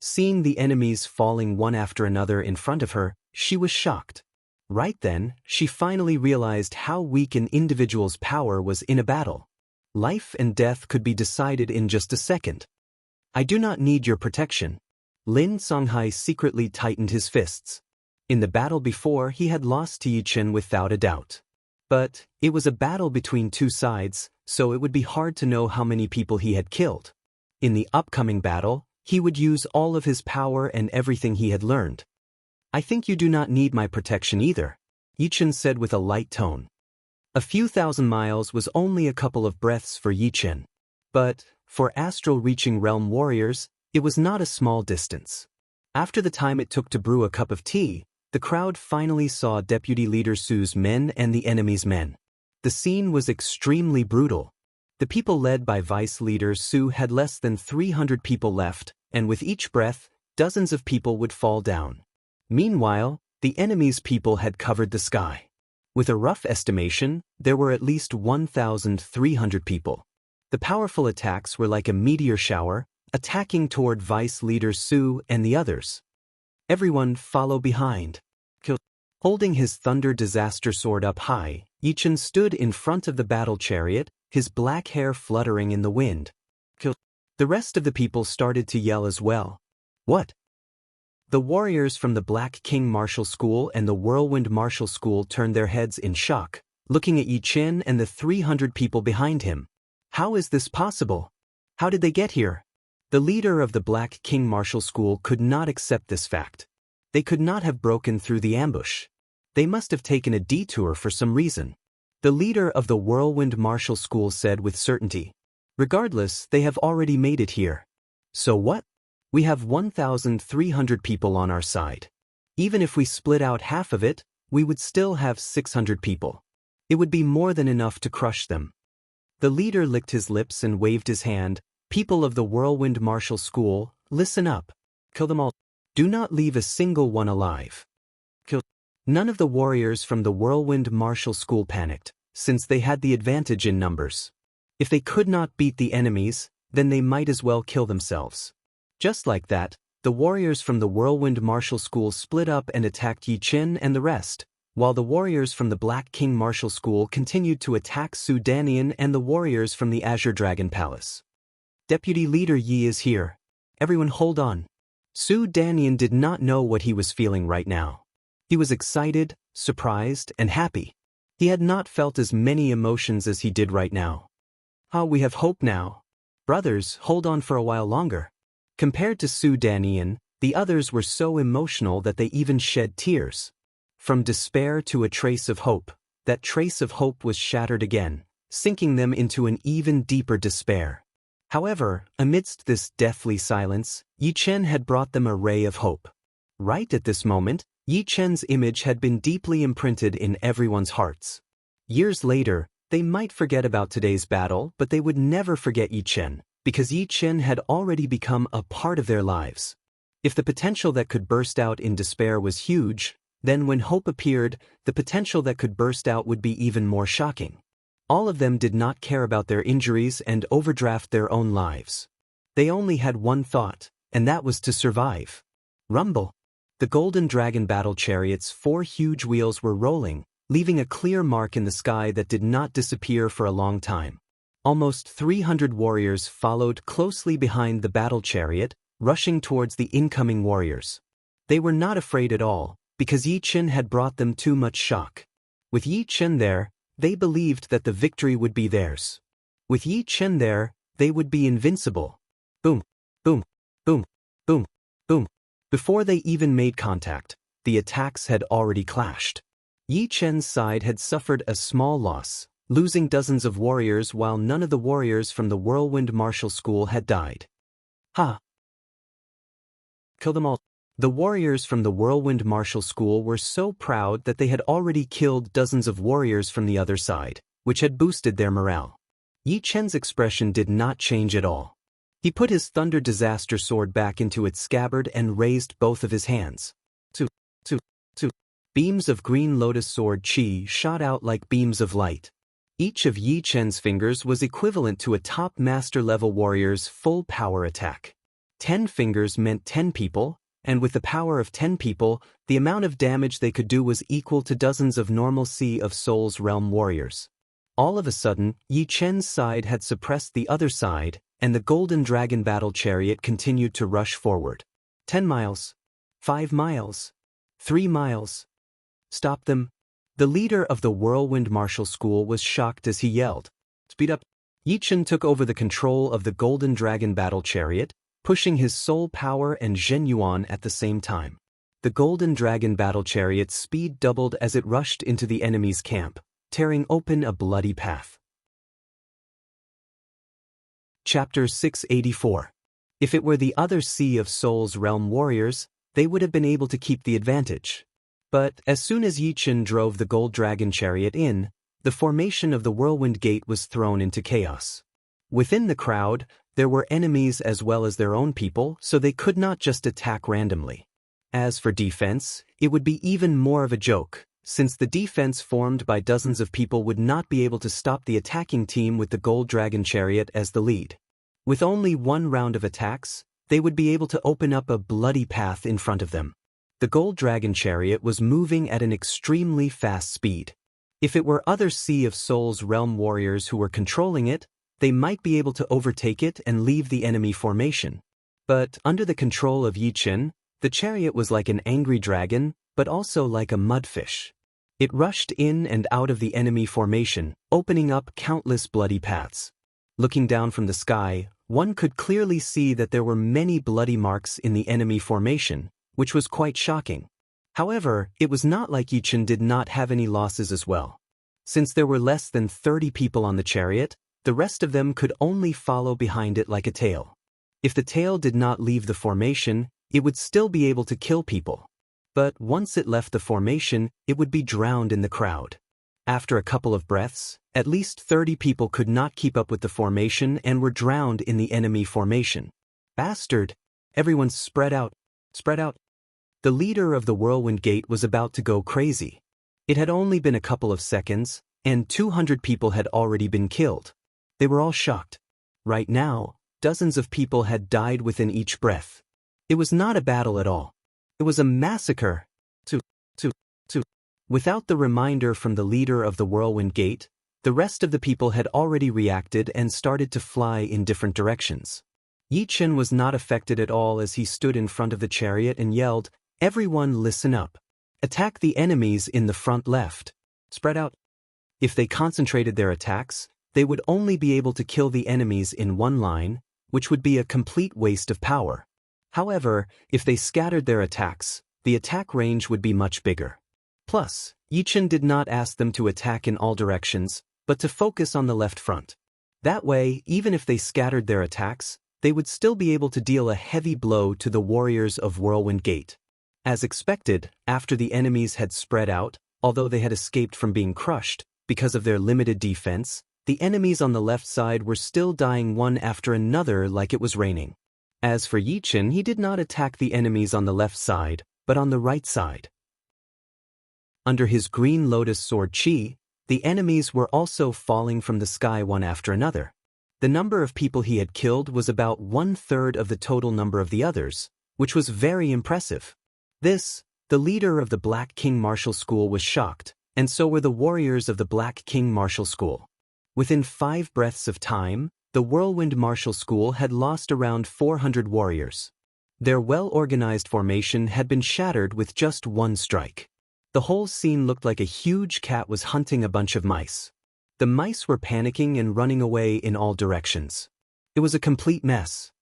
Seeing the enemies falling one after another in front of her, she was shocked. Right then, she finally realized how weak an individual's power was in a battle. Life and death could be decided in just a second. I do not need your protection. Lin Songhai secretly tightened his fists. In the battle before, he had lost to Yichen without a doubt. But it was a battle between two sides, so it would be hard to know how many people he had killed. In the upcoming battle, he would use all of his power and everything he had learned. I think you do not need my protection either, Yichen said with a light tone. A few thousand miles was only a couple of breaths for Yichen. But, for astral-reaching realm warriors, it was not a small distance. After the time it took to brew a cup of tea, the crowd finally saw Deputy Leader Su's men and the enemy's men. The scene was extremely brutal. The people led by Vice Leader Su had less than 300 people left, and with each breath, dozens of people would fall down. Meanwhile, the enemy's people had covered the sky. With a rough estimation, there were at least 1,300 people. The powerful attacks were like a meteor shower, attacking toward Vice Leader Su and the others. Everyone follow behind. Holding his thunder disaster sword up high, Yichen stood in front of the battle chariot, his black hair fluttering in the wind. Kill. The rest of the people started to yell as well. What? The warriors from the Black King Martial School and the Whirlwind Martial School turned their heads in shock, looking at Yichen and the 300 people behind him. How is this possible? How did they get here? The leader of the Black King Martial School could not accept this fact. They could not have broken through the ambush. They must have taken a detour for some reason. The leader of the Whirlwind Martial School said with certainty. Regardless, they have already made it here. So what? We have 1,300 people on our side. Even if we split out half of it, we would still have 600 people. It would be more than enough to crush them. The leader licked his lips and waved his hand. People of the Whirlwind Martial School, listen up. Kill them all. Do not leave a single one alive. Kill. None of the warriors from the Whirlwind Martial School panicked, since they had the advantage in numbers. If they could not beat the enemies, then they might as well kill themselves. Just like that, the warriors from the Whirlwind Martial School split up and attacked Yichen and the rest, while the warriors from the Black King Martial School continued to attack Su Danian and the warriors from the Azure Dragon Palace. Deputy Leader Yi is here. Everyone hold on. Su Danian did not know what he was feeling right now. He was excited, surprised, and happy. He had not felt as many emotions as he did right now. Ah, we have hope now. Brothers, hold on for a while longer. Compared to Su Danian, the others were so emotional that they even shed tears. From despair to a trace of hope, that trace of hope was shattered again, sinking them into an even deeper despair. However, amidst this deathly silence, Yichen had brought them a ray of hope. Right at this moment, Yichen's image had been deeply imprinted in everyone's hearts. Years later, they might forget about today's battle, but they would never forget Yichen, because Yichen had already become a part of their lives. If the potential that could burst out in despair was huge, then when hope appeared, the potential that could burst out would be even more shocking. All of them did not care about their injuries and overdraft their own lives. They only had one thought, and that was to survive. Rumble. The Golden Dragon battle chariot's 4 huge wheels were rolling, leaving a clear mark in the sky that did not disappear for a long time. Almost 300 warriors followed closely behind the battle chariot, rushing towards the incoming warriors. They were not afraid at all, because Yichen had brought them too much shock. With Yichen there, they believed that the victory would be theirs. With Yichen there, they would be invincible. Boom, boom, boom, boom, boom. Before they even made contact, the attacks had already clashed. Yichen's side had suffered a small loss, losing dozens of warriors while none of the warriors from the Whirlwind Martial School had died. Ha! Kill them all. The warriors from the Whirlwind Martial School were so proud that they had already killed dozens of warriors from the other side, which had boosted their morale. Yichen's expression did not change at all. He put his Thunder Disaster sword back into its scabbard and raised both of his hands. Two. Beams of Green Lotus Sword Chi shot out like beams of light. Each of Yichen's fingers was equivalent to a top master-level warrior's full power attack. 10 fingers meant 10 people, and with the power of 10 people, the amount of damage they could do was equal to dozens of normal Sea of Souls realm warriors. All of a sudden, Yichen's side had suppressed the other side, and the Golden Dragon battle chariot continued to rush forward. 10 miles. 5 miles. 3 miles. Stop them. The leader of the Whirlwind Martial School was shocked as he yelled. Speed up. Yichen took over the control of the Golden Dragon battle chariot, pushing his soul power and Zhen Yuan at the same time. The Golden Dragon battle chariot's speed doubled as it rushed into the enemy's camp, tearing open a bloody path. Chapter 684. If it were the other Sea of Souls realm warriors, they would have been able to keep the advantage. But as soon as Yichen drove the Gold Dragon chariot in, the formation of the Whirlwind Gate was thrown into chaos. Within the crowd, there were enemies as well as their own people, so they could not just attack randomly. As for defense, it would be even more of a joke, since the defense formed by dozens of people would not be able to stop the attacking team with the Gold Dragon chariot as the lead. With only one round of attacks, they would be able to open up a bloody path in front of them. The gold dragon chariot was moving at an extremely fast speed. If it were other Sea of Souls realm warriors who were controlling it, they might be able to overtake it and leave the enemy formation. But under the control of Yi Chen, the chariot was like an angry dragon, but also like a mudfish. It rushed in and out of the enemy formation, opening up countless bloody paths. Looking down from the sky, one could clearly see that there were many bloody marks in the enemy formation, which was quite shocking. However, it was not like Yi Chen did not have any losses as well. Since there were less than 30 people on the chariot, the rest of them could only follow behind it like a tail. If the tail did not leave the formation, it would still be able to kill people. But once it left the formation, it would be drowned in the crowd. After a couple of breaths, at least 30 people could not keep up with the formation and were drowned in the enemy formation. Bastard! Everyone spread out. Spread out. The leader of the Whirlwind Gate was about to go crazy. It had only been a couple of seconds, and 200 people had already been killed. They were all shocked. Right now, dozens of people had died within each breath. It was not a battle at all. It was a massacre. Without the reminder from the leader of the Whirlwind Gate, the rest of the people had already reacted and started to fly in different directions. Yi Chen was not affected at all as he stood in front of the chariot and yelled, "Everyone listen up. Attack the enemies in the front left. Spread out." If they concentrated their attacks, they would only be able to kill the enemies in one line, which would be a complete waste of power. However, if they scattered their attacks, the attack range would be much bigger. Plus, Yi Chen did not ask them to attack in all directions, but to focus on the left front. That way, even if they scattered their attacks, they would still be able to deal a heavy blow to the warriors of Whirlwind Gate. As expected, after the enemies had spread out, although they had escaped from being crushed, because of their limited defense, the enemies on the left side were still dying one after another like it was raining. As for Yi Chen, he did not attack the enemies on the left side, but on the right side. Under his green lotus sword chi, the enemies were also falling from the sky one after another. The number of people he had killed was about 1/3 of the total number of the others, which was very impressive. This, the leader of the Black King Martial School was shocked, and so were the warriors of the Black King Martial School. Within 5 breaths of time, the Whirlwind Martial School had lost around 400 warriors. Their well-organized formation had been shattered with just one strike. The whole scene looked like a huge cat was hunting a bunch of mice. The mice were panicking and running away in all directions. It was a complete mess.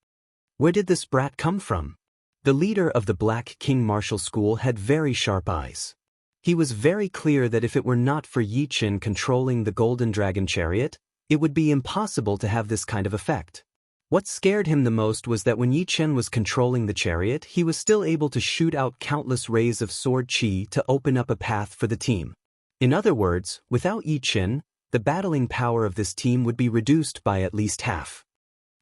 Where did this brat come from? The leader of the Black King Martial School had very sharp eyes. He was very clear that if it were not for Yi Chen controlling the Golden Dragon Chariot, it would be impossible to have this kind of effect. What scared him the most was that when Yi Chen was controlling the chariot, he was still able to shoot out countless rays of sword chi to open up a path for the team. In other words, without Yi Chen, the battling power of this team would be reduced by at least half.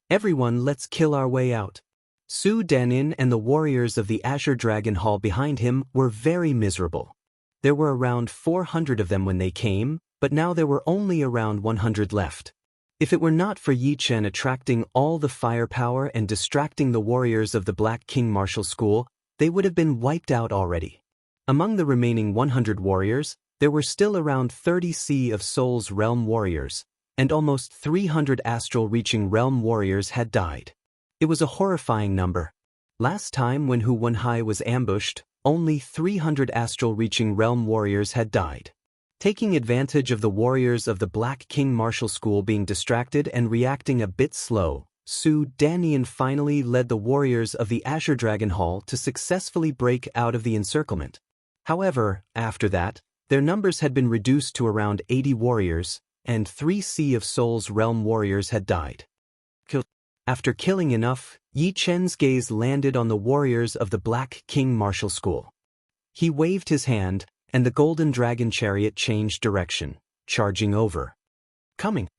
Everyone, let's kill our way out. Su Danin and the warriors of the Azure Dragon Hall behind him were very miserable. There were around 400 of them when they came, but now there were only around 100 left. If it were not for Yi Chen attracting all the firepower and distracting the warriors of the Black King Martial School, they would have been wiped out already. Among the remaining 100 warriors, there were still around 30 Sea of Souls realm warriors, and almost 300 astral-reaching realm warriors had died. It was a horrifying number. Last time when Hu Wenhai was ambushed, only 300 astral-reaching realm warriors had died. Taking advantage of the warriors of the Black King Martial School being distracted and reacting a bit slow, Su Danian finally led the warriors of the Azure Dragon Hall to successfully break out of the encirclement. However, after that, their numbers had been reduced to around 80 warriors, and 3 Sea of Souls realm warriors had died. After killing enough, Yi Chen's gaze landed on the warriors of the Black King Martial School. He waved his hand, and the Golden Dragon Chariot changed direction, charging over. Coming!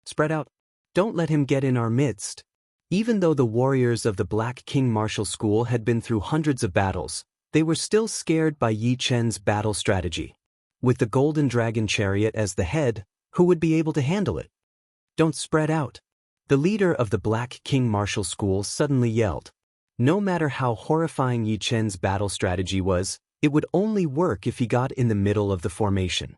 Spread out! Don't let him get in our midst! Even though the warriors of the Black King Martial School had been through hundreds of battles, they were still scared by Yi Chen's battle strategy. With the Golden Dragon Chariot as the head, who would be able to handle it? Don't spread out! The leader of the Black King Martial School suddenly yelled. No matter how horrifying Yi Chen's battle strategy was, it would only work if he got in the middle of the formation.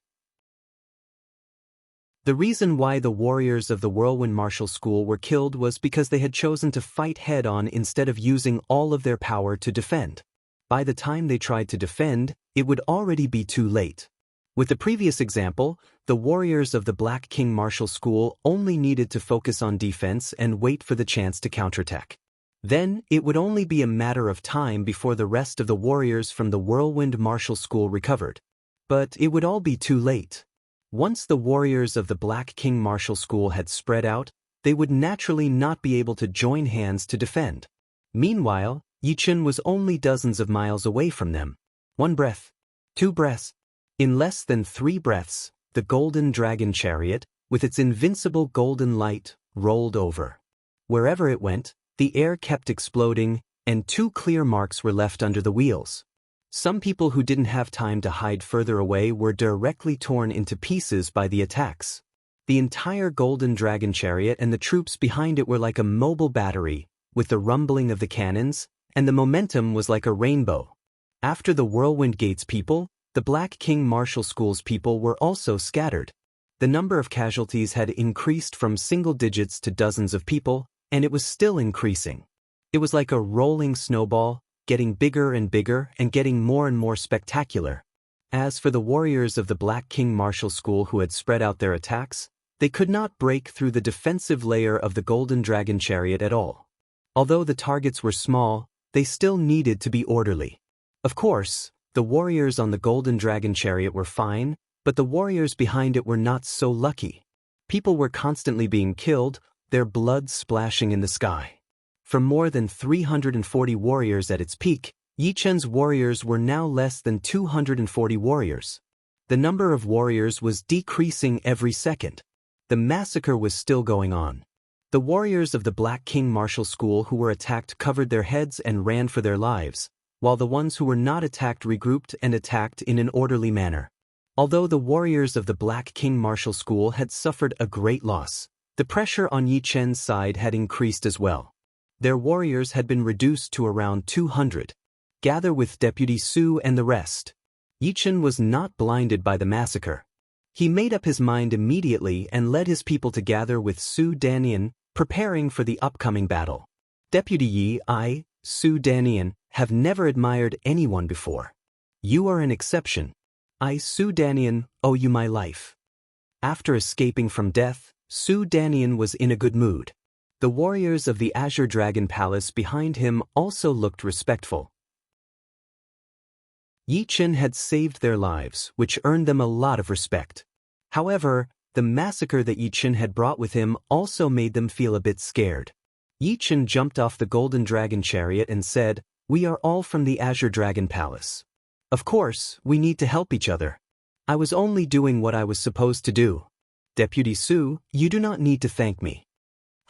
The reason why the warriors of the Whirlwind Martial School were killed was because they had chosen to fight head-on instead of using all of their power to defend. By the time they tried to defend, it would already be too late. With the previous example, the warriors of the Black King Martial School only needed to focus on defense and wait for the chance to counterattack. Then, it would only be a matter of time before the rest of the warriors from the Whirlwind Martial School recovered. But it would all be too late. Once the warriors of the Black King Martial School had spread out, they would naturally not be able to join hands to defend. Meanwhile, Yi Chen was only dozens of miles away from them. 1 breath. 2 breaths. In less than 3 breaths, the Golden Dragon Chariot, with its invincible golden light, rolled over. Wherever it went, the air kept exploding, and 2 clear marks were left under the wheels. Some people who didn't have time to hide further away were directly torn into pieces by the attacks. The entire Golden Dragon Chariot and the troops behind it were like a mobile battery, with the rumbling of the cannons, and the momentum was like a rainbow. After the Whirlwind Gate's people, the Black King Martial School's people were also scattered. The number of casualties had increased from single digits to dozens of people, and it was still increasing. It was like a rolling snowball, getting bigger and bigger and getting more and more spectacular. As for the warriors of the Black King Martial School who had spread out their attacks, they could not break through the defensive layer of the Golden Dragon Chariot at all. Although the targets were small, they still needed to be orderly. Of course, the warriors on the Golden Dragon Chariot were fine, but the warriors behind it were not so lucky. People were constantly being killed, their blood splashing in the sky. From more than 340 warriors at its peak, Yi Chen's warriors were now less than 240 warriors. The number of warriors was decreasing every second. The massacre was still going on. The warriors of the Black King Martial School who were attacked covered their heads and ran for their lives, while the ones who were not attacked regrouped and attacked in an orderly manner. Although the warriors of the Black King Martial School had suffered a great loss, the pressure on Yi Chen's side had increased as well. Their warriors had been reduced to around 200. Gather with Deputy Su and the rest. Yi Chen was not blinded by the massacre. He made up his mind immediately and led his people to gather with Su Danian, preparing for the upcoming battle. Deputy Yi, Su Danian, have never admired anyone before. You are an exception. I, Su Danian, owe you my life. After escaping from death, Su Danian was in a good mood. The warriors of the Azure Dragon Palace behind him also looked respectful. Yi Chen had saved their lives, which earned them a lot of respect. However, the massacre that Yi Chen had brought with him also made them feel a bit scared. Yi Chen jumped off the Golden Dragon Chariot and said, "We are all from the Azure Dragon Palace. Of course, we need to help each other. I was only doing what I was supposed to do. Deputy Su, you do not need to thank me.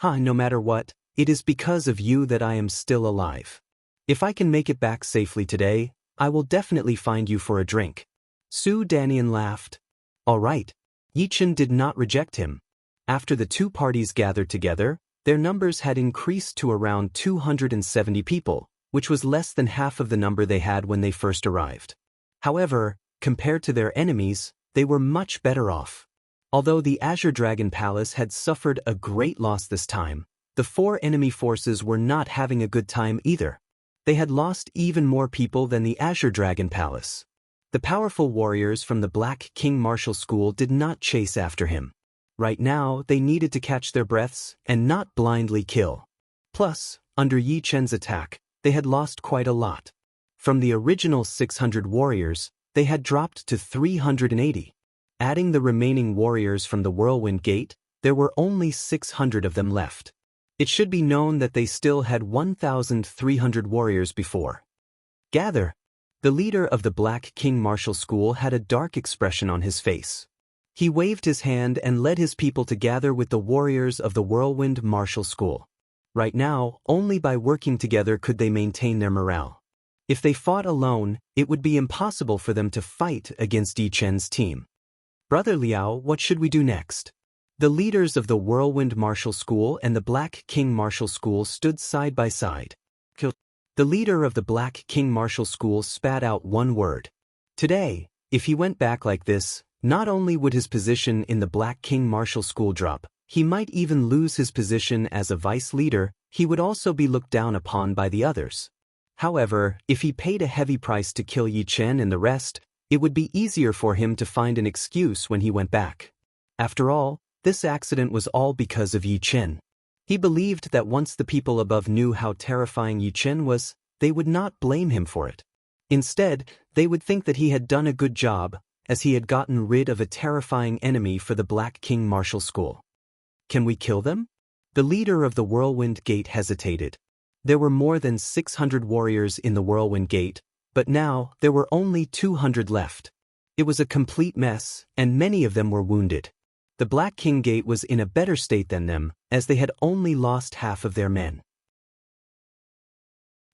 No matter what, it is because of you that I am still alive. If I can make it back safely today, I will definitely find you for a drink." Su Danian laughed. All right. Yi Chen did not reject him. After the two parties gathered together, their numbers had increased to around 270 people, which was less than half of the number they had when they first arrived. However, compared to their enemies, they were much better off. Although the Azure Dragon Palace had suffered a great loss this time, the 4 enemy forces were not having a good time either. They had lost even more people than the Azure Dragon Palace. The powerful warriors from the Black King Martial School did not chase after him. Right now, they needed to catch their breaths and not blindly kill. Plus, under Yi Chen's attack, they had lost quite a lot. From the original 600 warriors, they had dropped to 380. Adding the remaining warriors from the Whirlwind Gate, there were only 600 of them left. It should be known that they still had 1,300 warriors before. Gather. The leader of the Black King Martial School had a dark expression on his face. He waved his hand and led his people to gather with the warriors of the Whirlwind Martial School. Right now, only by working together could they maintain their morale. If they fought alone, it would be impossible for them to fight against Yi Chen's team. Brother Liao, what should we do next? The leaders of the Whirlwind Martial School and the Black King Martial School stood side by side. The leader of the Black King martial school spat out one word. Today, if he went back like this, not only would his position in the Black King martial school drop, he might even lose his position as a vice leader. He would also be looked down upon by the others. However, if he paid a heavy price to kill Yi Chen and the rest, it would be easier for him to find an excuse when he went back. After all, this accident was all because of Yi Chen. He believed that once the people above knew how terrifying Yi Chen was, they would not blame him for it. Instead, they would think that he had done a good job, as he had gotten rid of a terrifying enemy for the Black King martial school. Can we kill them? The leader of the Whirlwind Gate hesitated. There were more than 600 warriors in the Whirlwind Gate, but now there were only 200 left. It was a complete mess, and many of them were wounded. The Black King Gate was in a better state than them, as they had only lost half of their men.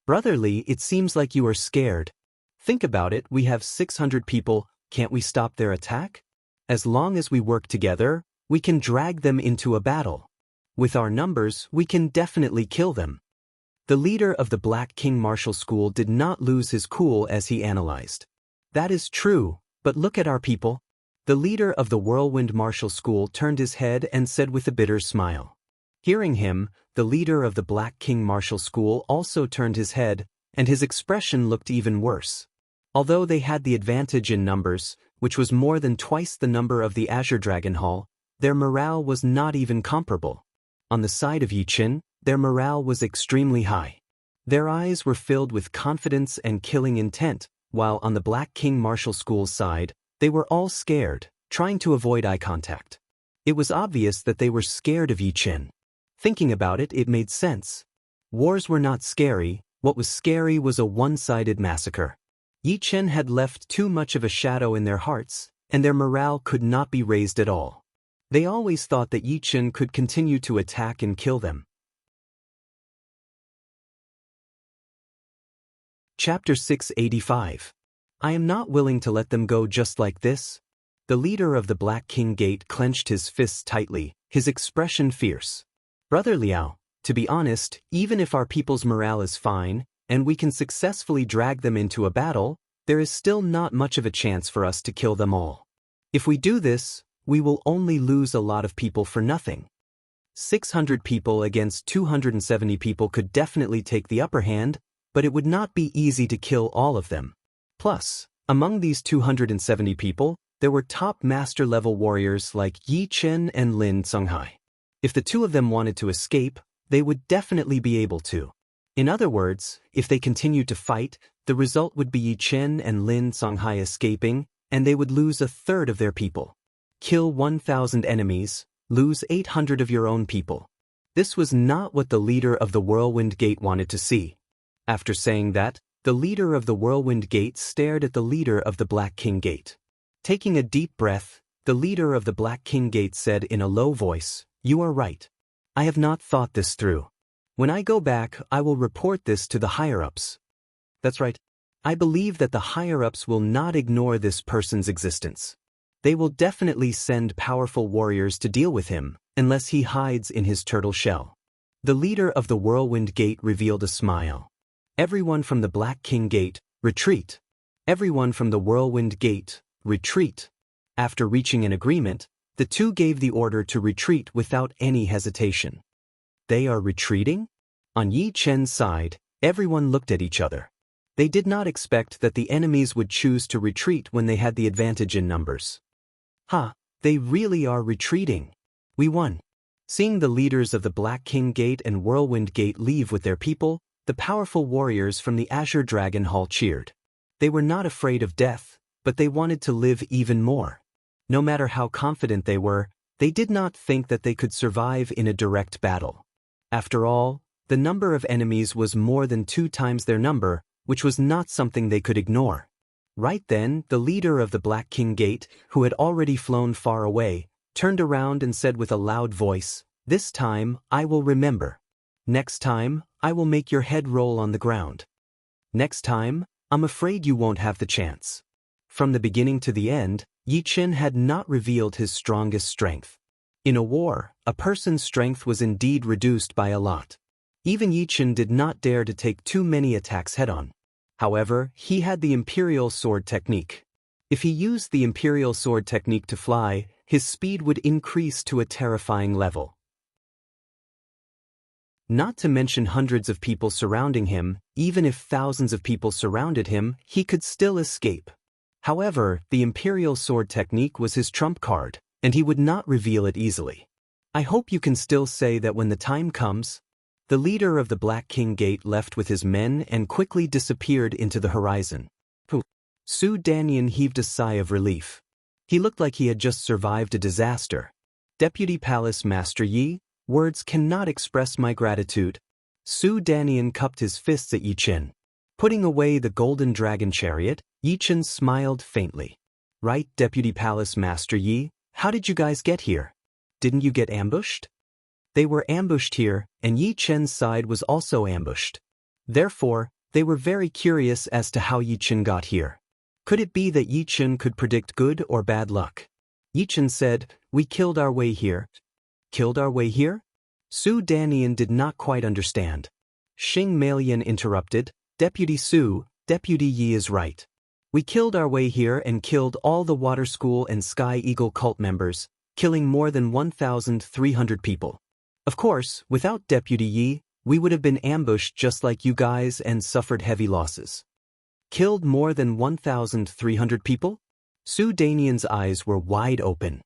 Brotherly, it seems like you are scared. Think about it, we have 600 people, can't we stop their attack? As long as we work together, we can drag them into a battle. With our numbers, we can definitely kill them. The leader of the Black King martial school did not lose his cool as he analyzed. That is true, but look at our people. The leader of the Whirlwind martial school turned his head and said with a bitter smile. Hearing him, the leader of the Black King martial school also turned his head, and his expression looked even worse. Although they had the advantage in numbers, which was more than twice the number of the Azure Dragon Hall, their morale was not even comparable. On the side of Yi Chen, their morale was extremely high. Their eyes were filled with confidence and killing intent, while on the Black King martial school's side, they were all scared, trying to avoid eye contact. It was obvious that they were scared of Yi Chen. Thinking about it, it made sense. Wars were not scary, what was scary was a one-sided massacre. Yi Chen had left too much of a shadow in their hearts, and their morale could not be raised at all. They always thought that Yi Chen could continue to attack and kill them. Chapter 685. I am not willing to let them go just like this. The leader of the Black King Gate clenched his fists tightly, his expression fierce. Brother Liao, to be honest, even if our people's morale is fine, and we can successfully drag them into a battle, there is still not much of a chance for us to kill them all. If we do this, we will only lose a lot of people for nothing. 600 people against 270 people could definitely take the upper hand, but it would not be easy to kill all of them. Plus, among these 270 people, there were top master-level warriors like Yi Chen and Lin Songhai. If the two of them wanted to escape, they would definitely be able to. In other words, if they continued to fight, the result would be Yi Chen and Lin Songhai escaping, and they would lose a third of their people. Kill 1,000 enemies, lose 800 of your own people. This was not what the leader of the Whirlwind Gate wanted to see. After saying that, the leader of the Whirlwind Gate stared at the leader of the Black King Gate. Taking a deep breath, the leader of the Black King Gate said in a low voice, "You are right. I have not thought this through. When I go back, I will report this to the higher-ups." That's right. I believe that the higher-ups will not ignore this person's existence. They will definitely send powerful warriors to deal with him, unless he hides in his turtle shell. The leader of the Whirlwind Gate revealed a smile. Everyone from the Black King Gate, retreat. Everyone from the Whirlwind Gate, retreat. After reaching an agreement, the two gave the order to retreat without any hesitation. They are retreating? On Yi Chen's side, everyone looked at each other. They did not expect that the enemies would choose to retreat when they had the advantage in numbers. They really are retreating. We won. Seeing the leaders of the Black King Gate and Whirlwind Gate leave with their people, the powerful warriors from the Azure Dragon Hall cheered. They were not afraid of death, but they wanted to live even more. No matter how confident they were, they did not think that they could survive in a direct battle. After all, the number of enemies was more than 2 times their number, which was not something they could ignore. Right then, the leader of the Black King Gate, who had already flown far away, turned around and said with a loud voice, "This time, I will remember. Next time, I will make your head roll on the ground. Next time, I'm afraid you won't have the chance." From the beginning to the end, Yi Chen had not revealed his strongest strength. In a war, a person's strength was indeed reduced by a lot. Even Yi Chen did not dare to take too many attacks head-on. However, he had the Imperial Sword technique. If he used the Imperial Sword technique to fly, his speed would increase to a terrifying level. Not to mention hundreds of people surrounding him, even if thousands of people surrounded him, he could still escape. However, the Imperial Sword technique was his trump card, and he would not reveal it easily. I hope you can still say that when the time comes. The leader of the Black King Gate left with his men and quickly disappeared into the horizon. Su Danian heaved a sigh of relief. He looked like he had just survived a disaster. Deputy Palace Master Yi, words cannot express my gratitude. Su Danian cupped his fists at Yi Chen. Putting away the golden dragon chariot, Yi Chen smiled faintly. Right, Deputy Palace Master Yi, how did you guys get here? Didn't you get ambushed? They were ambushed here, and Yi Chen's side was also ambushed. Therefore, they were very curious as to how Yi Chen got here. Could it be that Yi Chen could predict good or bad luck? Yi Chen said, "We killed our way here." Killed our way here? Su Danian did not quite understand. Xing Meiyan interrupted, "Deputy Su, Deputy Yi is right. We killed our way here and killed all the Water School and Sky Eagle cult members, killing more than 1,300 people. Of course, without Deputy Yi, we would have been ambushed just like you guys and suffered heavy losses." Killed more than 1,300 people? Su Danian's eyes were wide open.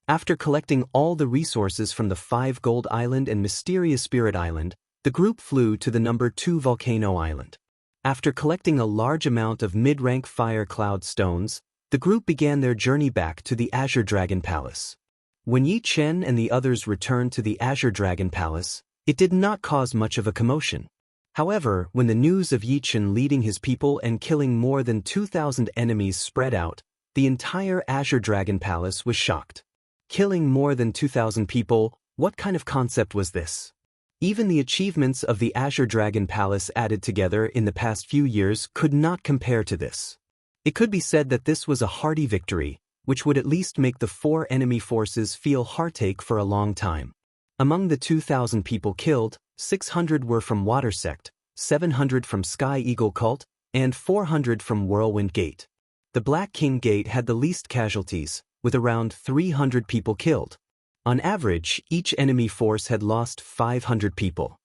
After collecting all the resources from the 5 Gold Island and Mysterious Spirit Island, the group flew to the number 2 Volcano Island. After collecting a large amount of mid-rank fire cloud stones, the group began their journey back to the Azure Dragon Palace. When Yi Chen and the others returned to the Azure Dragon Palace, it did not cause much of a commotion. However, when the news of Yi Chen leading his people and killing more than 2,000 enemies spread out, the entire Azure Dragon Palace was shocked. Killing more than 2,000 people, what kind of concept was this? Even the achievements of the Azure Dragon Palace added together in the past few years could not compare to this. It could be said that this was a hearty victory, which would at least make the 4 enemy forces feel heartache for a long time. Among the 2,000 people killed, 600 were from Water Sect, 700 from Sky Eagle Cult, and 400 from Whirlwind Gate. The Black King Gate had the least casualties, with around 300 people killed. On average, each enemy force had lost 500 people.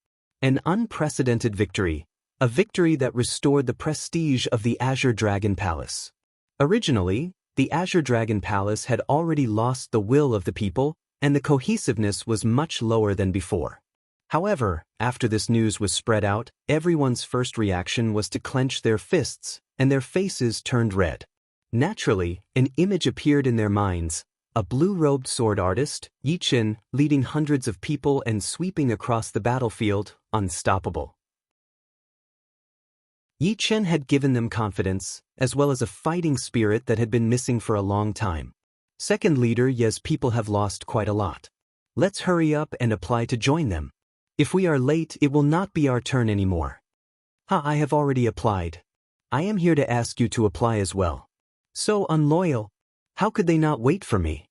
An unprecedented victory, a victory that restored the prestige of the Azure Dragon Palace. Originally, the Azure Dragon Palace had already lost the will of the people, and the cohesiveness was much lower than before. However, after this news was spread out, everyone's first reaction was to clench their fists, and their faces turned red. Naturally, an image appeared in their minds, a blue-robed sword artist, Yi Chen, leading hundreds of people and sweeping across the battlefield, unstoppable. Yi Chen had given them confidence, as well as a fighting spirit that had been missing for a long time. Second leader, yes, people have lost quite a lot. Let's hurry up and apply to join them. If we are late, it will not be our turn anymore. I have already applied. I am here to ask you to apply as well. So unloyal. How could they not wait for me?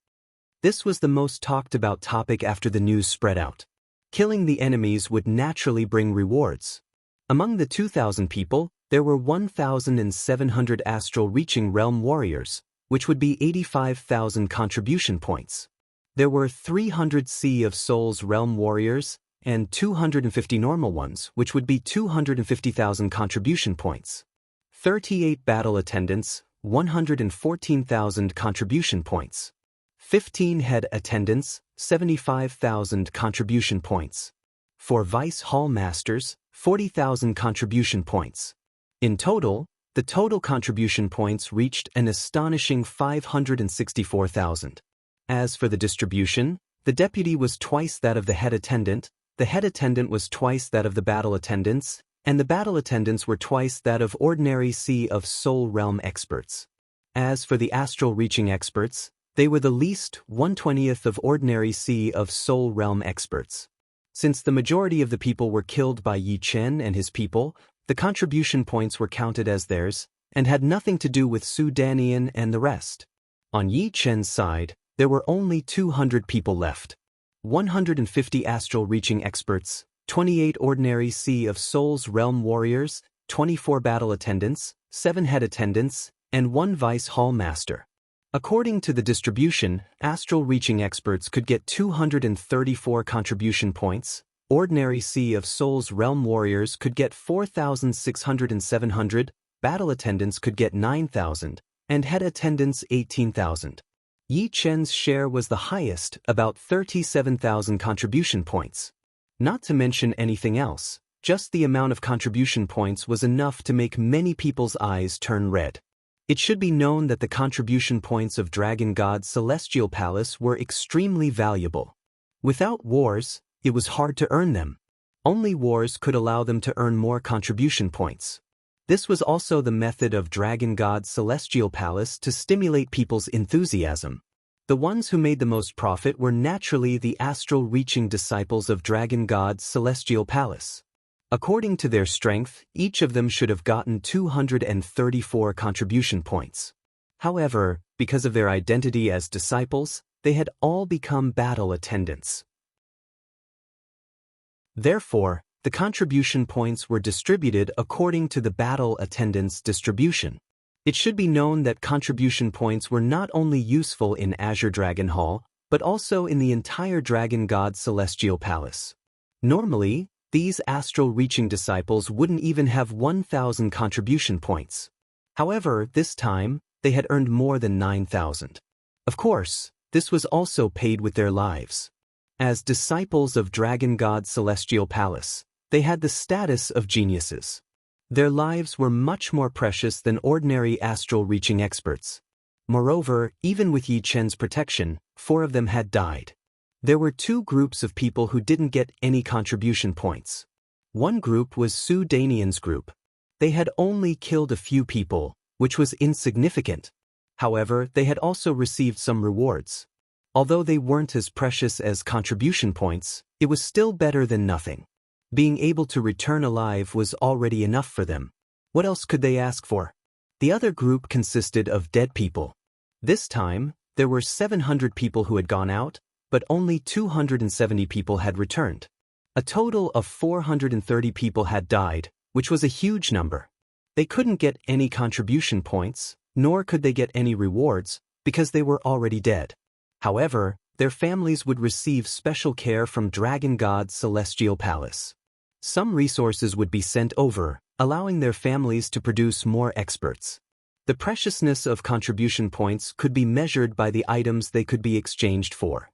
This was the most talked about topic after the news spread out. Killing the enemies would naturally bring rewards. Among the 2,000 people, there were 1,700 astral reaching realm warriors, which would be 85,000 contribution points. There were 300 Sea of Souls realm warriors, and 250 normal ones, which would be 250,000 contribution points. 38 battle attendants, 114,000 contribution points. 15 head attendants, 75,000 contribution points. 4 vice hall masters, 40,000 contribution points. In total, the total contribution points reached an astonishing 564,000. As for the distribution, the deputy was twice that of the head attendant was twice that of the battle attendants, and the battle attendants were twice that of ordinary Sea of Soul realm experts. As for the astral reaching experts, they were the least 1/20th of ordinary Sea of Soul realm experts. Since the majority of the people were killed by Yi Chen and his people, the contribution points were counted as theirs, and had nothing to do with Su Danian and the rest. On Yi Chen's side, there were only 200 people left. 150 astral reaching experts, 28 ordinary Sea of Souls realm warriors, 24 battle attendants, 7 head attendants, and 1 vice hall master. According to the distribution, astral reaching experts could get 234 contribution points, ordinary Sea of Souls realm warriors could get 4,600 and 700, battle attendants could get 9,000, and head attendants 18,000. Yi Chen's share was the highest, about 37,000 contribution points. Not to mention anything else, just the amount of contribution points was enough to make many people's eyes turn red. It should be known that the contribution points of Dragon God's Celestial Palace were extremely valuable. Without wars, it was hard to earn them. Only wars could allow them to earn more contribution points. This was also the method of Dragon God's Celestial Palace to stimulate people's enthusiasm. The ones who made the most profit were naturally the astral-reaching disciples of Dragon God's Celestial Palace. According to their strength, each of them should have gotten 234 contribution points. However, because of their identity as disciples, they had all become battle attendants. Therefore, the contribution points were distributed according to the battle attendants' distribution. It should be known that contribution points were not only useful in Azure Dragon Hall, but also in the entire Dragon God Celestial Palace. Normally, these astral-reaching disciples wouldn't even have 1,000 contribution points. However, this time, they had earned more than 9,000. Of course, this was also paid with their lives. As disciples of Dragon God Celestial Palace, they had the status of geniuses. Their lives were much more precious than ordinary astral-reaching experts. Moreover, even with Yi Chen's protection, 4 of them had died. There were 2 groups of people who didn't get any contribution points. One group was Su Danian's group. They had only killed a few people, which was insignificant. However, they had also received some rewards. Although they weren't as precious as contribution points, it was still better than nothing. Being able to return alive was already enough for them. What else could they ask for? The other group consisted of dead people. This time, there were 700 people who had gone out, but only 270 people had returned. A total of 430 people had died, which was a huge number. They couldn't get any contribution points, nor could they get any rewards, because they were already dead. However, their families would receive special care from Dragon God's Celestial Palace. Some resources would be sent over, allowing their families to produce more experts. The preciousness of contribution points could be measured by the items they could be exchanged for.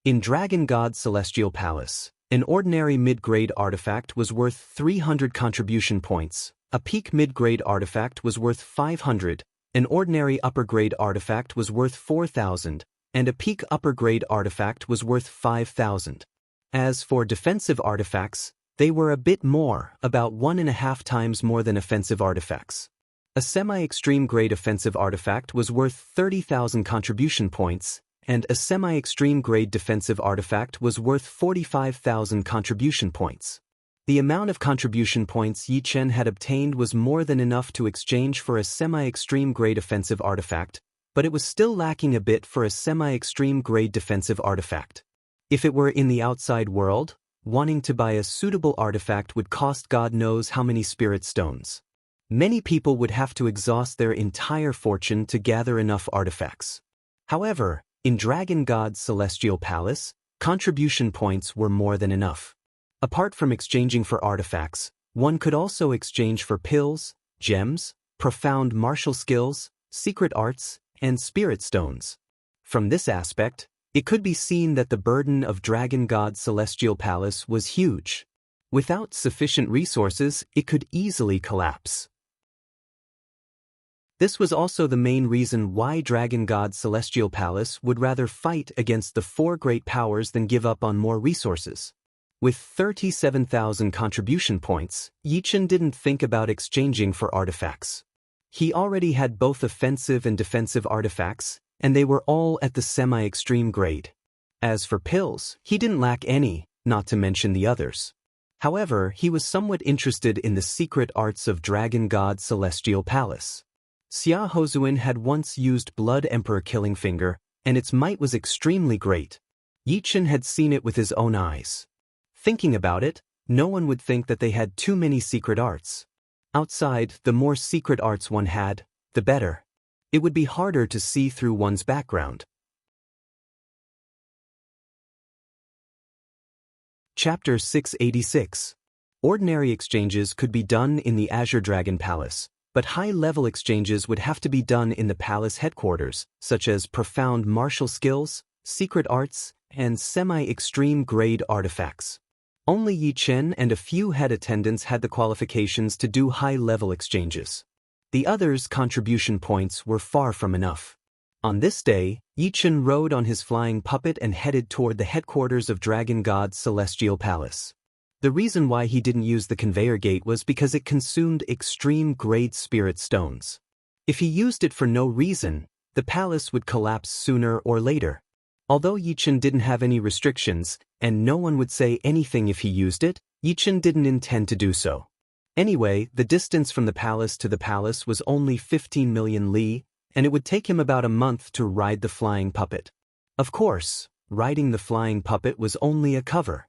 In Dragon God's Celestial Palace, an ordinary mid-grade artifact was worth 300 contribution points, a peak mid-grade artifact was worth 500, an ordinary upper-grade artifact was worth 4,000, and a peak upper-grade artifact was worth 5,000. As for defensive artifacts, they were a bit more, about 1.5 times more than offensive artifacts. A semi-extreme grade offensive artifact was worth 30,000 contribution points, and a semi-extreme grade defensive artifact was worth 45,000 contribution points. The amount of contribution points Yi Chen had obtained was more than enough to exchange for a semi-extreme grade offensive artifact, but it was still lacking a bit for a semi-extreme grade defensive artifact. If it were in the outside world, wanting to buy a suitable artifact would cost God knows how many spirit stones. Many people would have to exhaust their entire fortune to gather enough artifacts. However, in Dragon God's Celestial Palace, contribution points were more than enough. Apart from exchanging for artifacts, one could also exchange for pills, gems, profound martial skills, secret arts, and spirit stones. From this aspect, it could be seen that the burden of Dragon God's Celestial Palace was huge. Without sufficient resources, it could easily collapse. This was also the main reason why Dragon God's Celestial Palace would rather fight against the 4 great powers than give up on more resources. With 37,000 contribution points, Yi Chen didn't think about exchanging for artifacts. He already had both offensive and defensive artifacts, and they were all at the semi-extreme grade. As for pills, he didn't lack any, not to mention the others. However, he was somewhat interested in the secret arts of Dragon God's Celestial Palace. Xia Hozuan had once used Blood Emperor Killing Finger, and its might was extremely great. Yi Chen had seen it with his own eyes. Thinking about it, No one would think that they had too many secret arts. Outside, the more secret arts one had, the better. It would be harder to see through one's background. Chapter 686. Ordinary exchanges could be done in the Azure Dragon Palace, but high-level exchanges would have to be done in the palace headquarters, such as profound martial skills, secret arts, and semi-extreme grade artifacts. Only Yi Chen and a few head attendants had the qualifications to do high-level exchanges. The others' contribution points were far from enough. On this day, Yi Chen rode on his flying puppet and headed toward the headquarters of Dragon God's Celestial Palace. The reason why he didn't use the conveyor gate was because it consumed extreme-grade spirit stones. If he used it for no reason, the palace would collapse sooner or later. Although Yi Chen didn't have any restrictions, and no one would say anything if he used it, Yi Chen didn't intend to do so. Anyway, the distance from the palace to the palace was only 15 million li, and it would take him about a month to ride the flying puppet. Of course, riding the flying puppet was only a cover.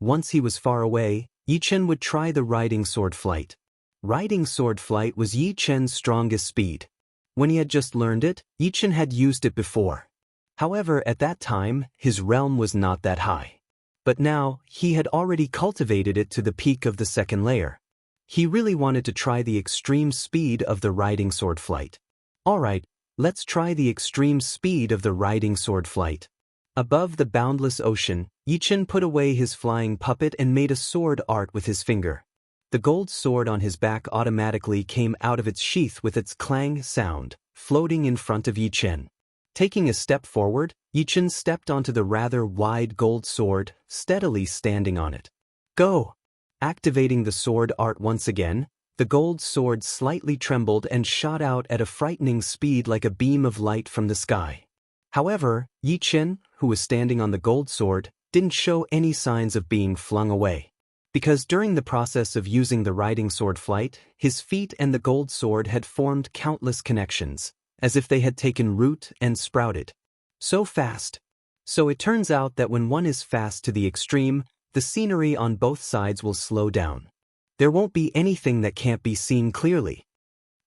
Once he was far away, Yi Chen would try the riding sword flight. Riding sword flight was Yi Chen's strongest speed. When he had just learned it, Yi Chen had used it before. However, at that time, his realm was not that high. But now, he had already cultivated it to the peak of the second layer. He really wanted to try the extreme speed of the riding sword flight. Alright, let's try the extreme speed of the riding sword flight. Above the boundless ocean, Yi Chen put away his flying puppet and made a sword art with his finger. The gold sword on his back automatically came out of its sheath with its clang sound, floating in front of Yi Chen. Taking a step forward, Yi Chen stepped onto the rather wide gold sword, steadily standing on it. Go! Activating the sword art once again, the gold sword slightly trembled and shot out at a frightening speed like a beam of light from the sky. However, Yi Chen, who was standing on the gold sword, didn't show any signs of being flung away. Because during the process of using the riding sword flight, his feet and the gold sword had formed countless connections, as if they had taken root and sprouted. So fast. So it turns out that when one is fast to the extreme, the scenery on both sides will slow down. There won't be anything that can't be seen clearly.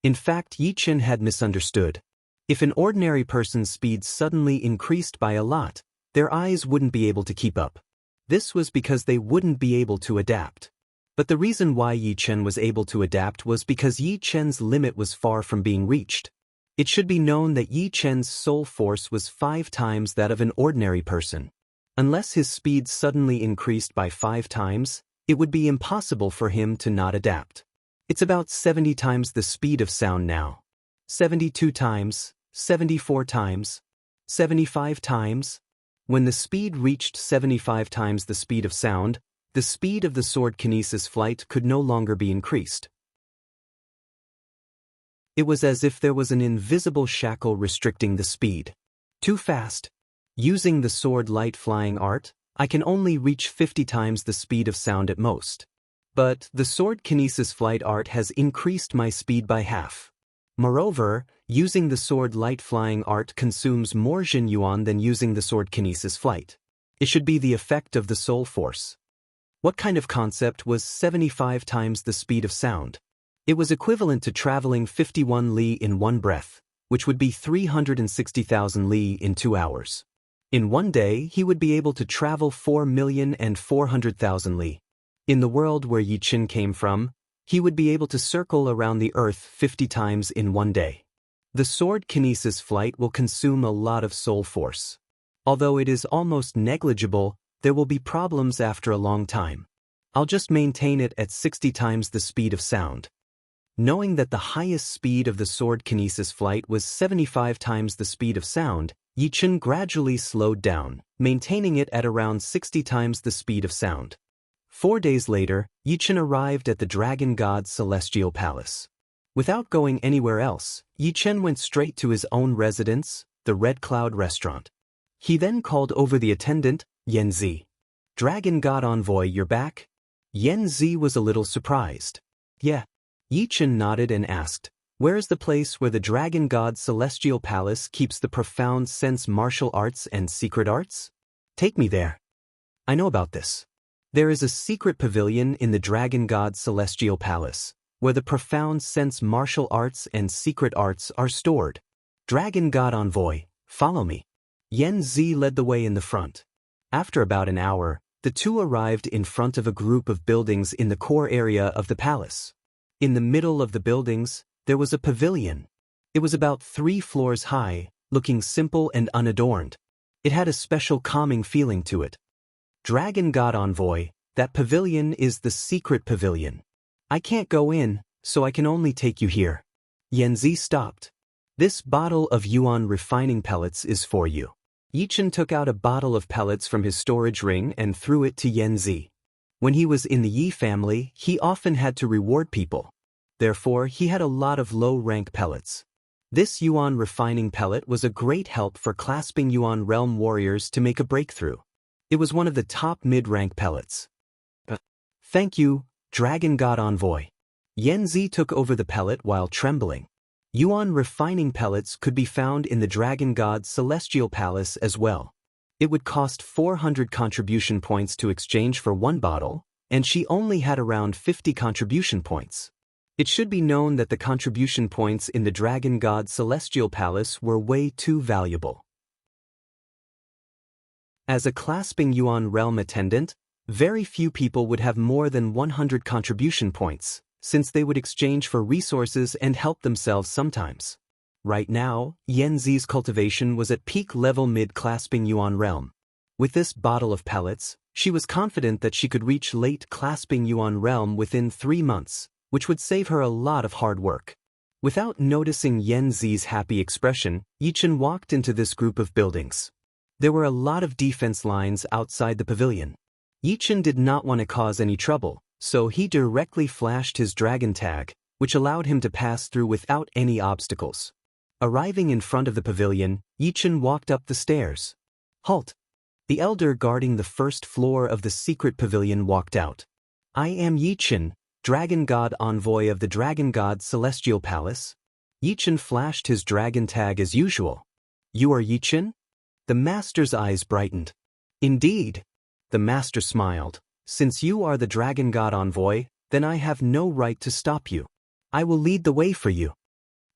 In fact, Yi Chen had misunderstood. If an ordinary person's speed suddenly increased by a lot, their eyes wouldn't be able to keep up. This was because they wouldn't be able to adapt. But the reason why Yi Chen was able to adapt was because Yi Chen's limit was far from being reached. It should be known that Yi Chen's soul force was 5 times that of an ordinary person. Unless his speed suddenly increased by 5 times, it would be impossible for him to not adapt. It's about 70 times the speed of sound now. 72 times, 74 times, 75 times. When the speed reached 75 times the speed of sound, the speed of the sword kinesis flight could no longer be increased. It was as if there was an invisible shackle restricting the speed. Too fast. Using the sword light flying art, I can only reach 50 times the speed of sound at most. But the sword kinesis flight art has increased my speed by half. Moreover, using the sword light flying art consumes more Jin Yuan than using the sword kinesis flight. It should be the effect of the soul force. What kind of concept was 75 times the speed of sound? It was equivalent to traveling 51 li in one breath, which would be 360,000 li in 2 hours. In one day, he would be able to travel 4,400,000 li. In the world where Yi Chen came from, he would be able to circle around the earth 50 times in one day. The sword kinesis flight will consume a lot of soul force. Although it is almost negligible, there will be problems after a long time. I'll just maintain it at 60 times the speed of sound. Knowing that the highest speed of the sword kinesis flight was 75 times the speed of sound, Yi Chen gradually slowed down, maintaining it at around 60 times the speed of sound. 4 days later, Yi Chen arrived at the Dragon God's Celestial Palace. Without going anywhere else, Yi Chen went straight to his own residence, the Red Cloud Restaurant. He then called over the attendant, Yan Zi. "Dragon God Envoy, you're back?" Yan Zi was a little surprised. "Yeah." Yi Chen nodded and asked, "Where is the place where the Dragon God's Celestial Palace keeps the profound sense martial arts and secret arts? Take me there." "I know about this." There is a secret pavilion in the Dragon God's celestial palace, where the profound sense martial arts and secret arts are stored. Dragon God Envoy, follow me. Yen Zi led the way in the front. After about an hour, the two arrived in front of a group of buildings in the core area of the palace. In the middle of the buildings, there was a pavilion. It was about 3 floors high, looking simple and unadorned. It had a special calming feeling to it. Dragon God Envoy, that pavilion is the secret pavilion. I can't go in, so I can only take you here. Yanzi stopped. This bottle of yuan refining pellets is for you. Yichen took out a bottle of pellets from his storage ring and threw it to Yanzi. When he was in the Yi family, he often had to reward people. Therefore, he had a lot of low-rank pellets. This yuan refining pellet was a great help for clasping yuan realm warriors to make a breakthrough. It was one of the top mid-rank pellets. Thank you, Dragon God Envoy. Yanzi took over the pellet while trembling. Yuan refining pellets could be found in the Dragon God's celestial palace as well. It would cost 400 contribution points to exchange for 1 bottle, and she only had around 50 contribution points. It should be known that the contribution points in the Dragon God's celestial palace were way too valuable. As a clasping yuan realm attendant, very few people would have more than 100 contribution points, since they would exchange for resources and help themselves sometimes. Right now, Yanzi's cultivation was at peak level mid-clasping yuan realm. With this bottle of pellets, she was confident that she could reach late clasping yuan realm within 3 months, which would save her a lot of hard work. Without noticing Yanzi's happy expression, Yichen walked into this group of buildings. There were a lot of defense lines outside the pavilion. Yichen did not want to cause any trouble, so he directly flashed his dragon tag, which allowed him to pass through without any obstacles. Arriving in front of the pavilion, Yichen walked up the stairs. Halt! The elder guarding the first floor of the secret pavilion walked out. I am Yichen, Dragon God Envoy of the Dragon God's celestial palace. Yichen flashed his dragon tag as usual. You are Yichen? The master's eyes brightened. Indeed. The master smiled. Since you are the Dragon God Envoy, then I have no right to stop you. I will lead the way for you.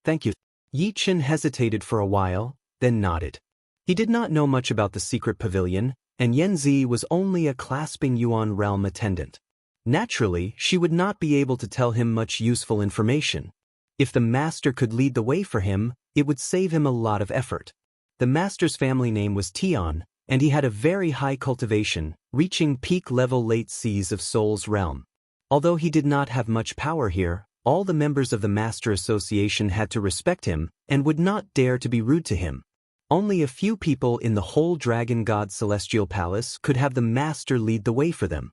Thank you. Yichen hesitated for a while, then nodded. He did not know much about the secret pavilion, and Yanzi was only a clasping yuan realm attendant. Naturally, she would not be able to tell him much useful information. If the master could lead the way for him, it would save him a lot of effort. The master's family name was Tian, and he had a very high cultivation, reaching peak level late seas of Soul's realm. Although he did not have much power here, all the members of the Master Association had to respect him and would not dare to be rude to him. Only a few people in the whole Dragon God's celestial palace could have the master lead the way for them.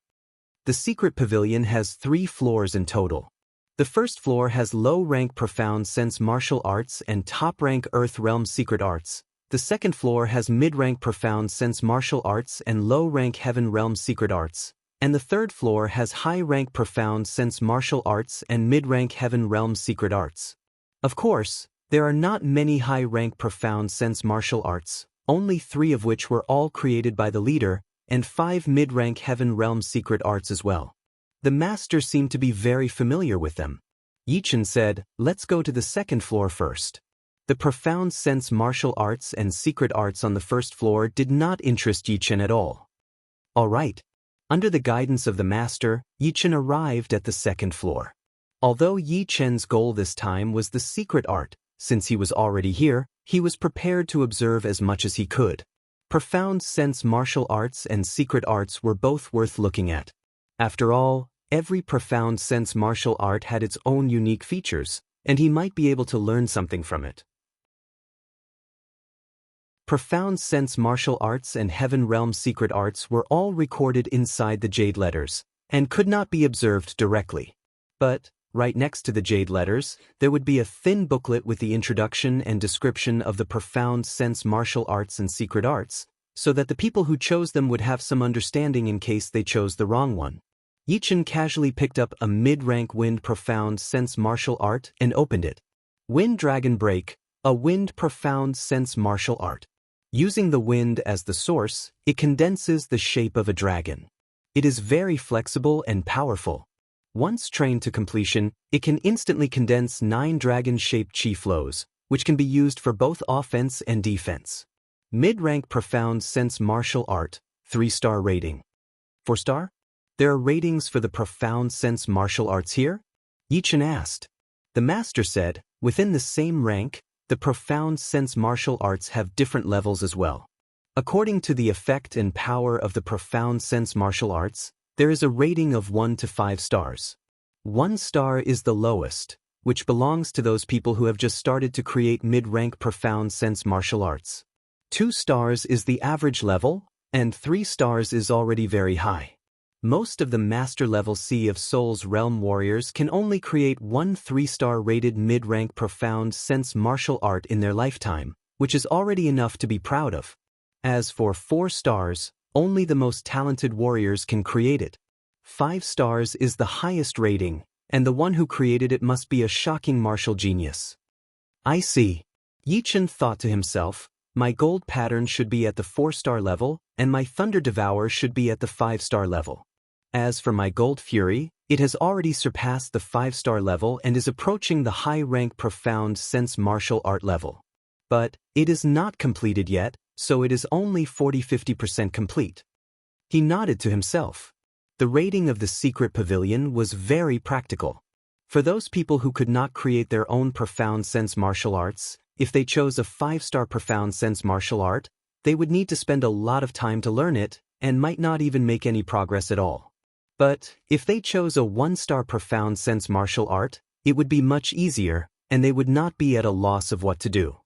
The secret pavilion has 3 floors in total. The first floor has low-rank profound sense martial arts and top-rank earth realm secret arts. The second floor has mid-rank profound sense martial arts and low-rank heaven realm secret arts. And the third floor has high-rank profound sense martial arts and mid-rank heaven realm secret arts. Of course, there are not many high-rank profound sense martial arts, only 3 of which were all created by the leader, and 5 mid-rank heaven realm secret arts as well. The master seemed to be very familiar with them. Yichen said, let's go to the second floor first. The profound sense martial arts and secret arts on the first floor did not interest Yichen at all. All right. Under the guidance of the master, Yichen arrived at the second floor. Although Yichen's goal this time was the secret art, since he was already here, he was prepared to observe as much as he could. Profound sense martial arts and secret arts were both worth looking at. After all, every profound sense martial art had its own unique features, and he might be able to learn something from it. Profound sense martial arts and heaven realm secret arts were all recorded inside the jade letters, and could not be observed directly. But, right next to the jade letters, there would be a thin booklet with the introduction and description of the profound sense martial arts and secret arts, so that the people who chose them would have some understanding in case they chose the wrong one. Yichen casually picked up a mid-rank wind profound sense martial art and opened it. Wind Dragon Break, a wind profound sense martial art. Using the wind as the source, it condenses the shape of a dragon. It is very flexible and powerful. Once trained to completion, it can instantly condense 9 dragon-shaped chi flows, which can be used for both offense and defense. Mid-rank Profound Sense Martial Art, 3-star rating. 4-star? There are ratings for the Profound Sense Martial Arts here? Yichen asked. The master said, within the same rank, the Profound Sense Martial Arts have different levels as well. According to the effect and power of the Profound Sense Martial Arts, there is a rating of 1 to 5 stars. 1 star is the lowest, which belongs to those people who have just started to create mid-rank Profound Sense Martial Arts. 2 stars is the average level, and 3 stars is already very high. Most of the Master Level Sea of Souls Realm warriors can only create 1 3-star rated mid-rank Profound Sense Martial Art in their lifetime, which is already enough to be proud of. As for 4 stars, only the most talented warriors can create it. 5 stars is the highest rating, and the one who created it must be a shocking martial genius. I see. Yichen thought to himself, my gold pattern should be at the 4-star level, and my Thunder Devourer should be at the 5-star level. As for my Gold Fury, it has already surpassed the 5-star level and is approaching the high-rank Profound Sense Martial Art level. But it is not completed yet, so it is only 40–50% complete. He nodded to himself. The rating of the Secret Pavilion was very practical. For those people who could not create their own Profound Sense Martial Arts, if they chose a 5-star Profound Sense Martial Art, they would need to spend a lot of time to learn it, and might not even make any progress at all. But if they chose a 1-star Profound Sense Martial Art, it would be much easier, and they would not be at a loss of what to do.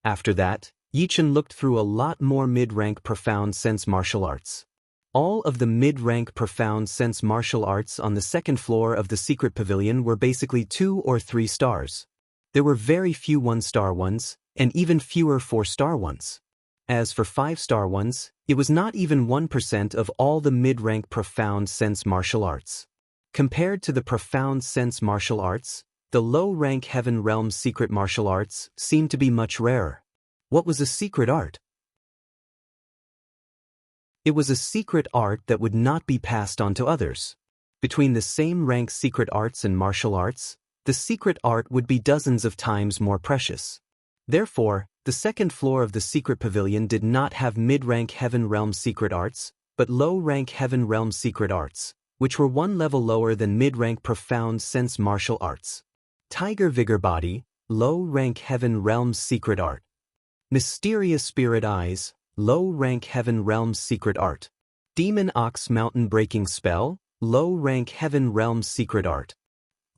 After that, Yichen looked through a lot more mid-rank Profound Sense Martial Arts. All of the mid-rank Profound Sense Martial Arts on the 2nd floor of the Secret Pavilion were basically 2 or 3 stars. There were very few 1-star ones, and even fewer 4-star ones. As for 5-star ones, it was not even 1% of all the mid-rank Profound Sense Martial Arts. Compared to the Profound Sense Martial Arts, the low-rank Heaven Realm Secret Martial Arts seemed to be much rarer. What was a secret art? It was a secret art that would not be passed on to others. Between the same rank secret arts and martial arts, the secret art would be dozens of times more precious. Therefore, the 2nd floor of the Secret Pavilion did not have mid-rank Heaven Realm Secret Arts, but low-rank Heaven Realm Secret Arts, which were 1 level lower than mid-rank Profound Sense Martial Arts. Tiger Vigor Body, low-rank Heaven Realm Secret Art. Mysterious Spirit Eyes, low-rank Heaven Realm Secret Art. Demon Ox Mountain Breaking Spell, low-rank Heaven Realm Secret Art.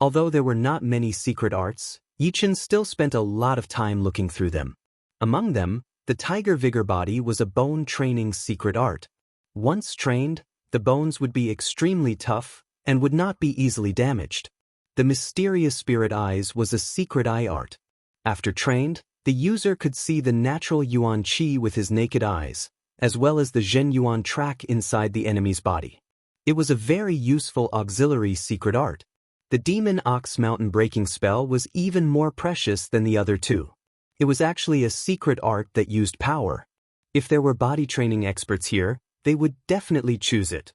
Although there were not many secret arts, Yichen still spent a lot of time looking through them. Among them, the Tiger Vigor Body was a bone training secret art. Once trained, the bones would be extremely tough and would not be easily damaged. The Mysterious Spirit Eyes was a secret eye art. After trained, the user could see the natural Yuan Qi with his naked eyes, as well as the Zhen Yuan track inside the enemy's body. It was a very useful auxiliary secret art. The Demon Ox Mountain Breaking Spell was even more precious than the other 2. It was actually a secret art that used power. If there were body training experts here, they would definitely choose it.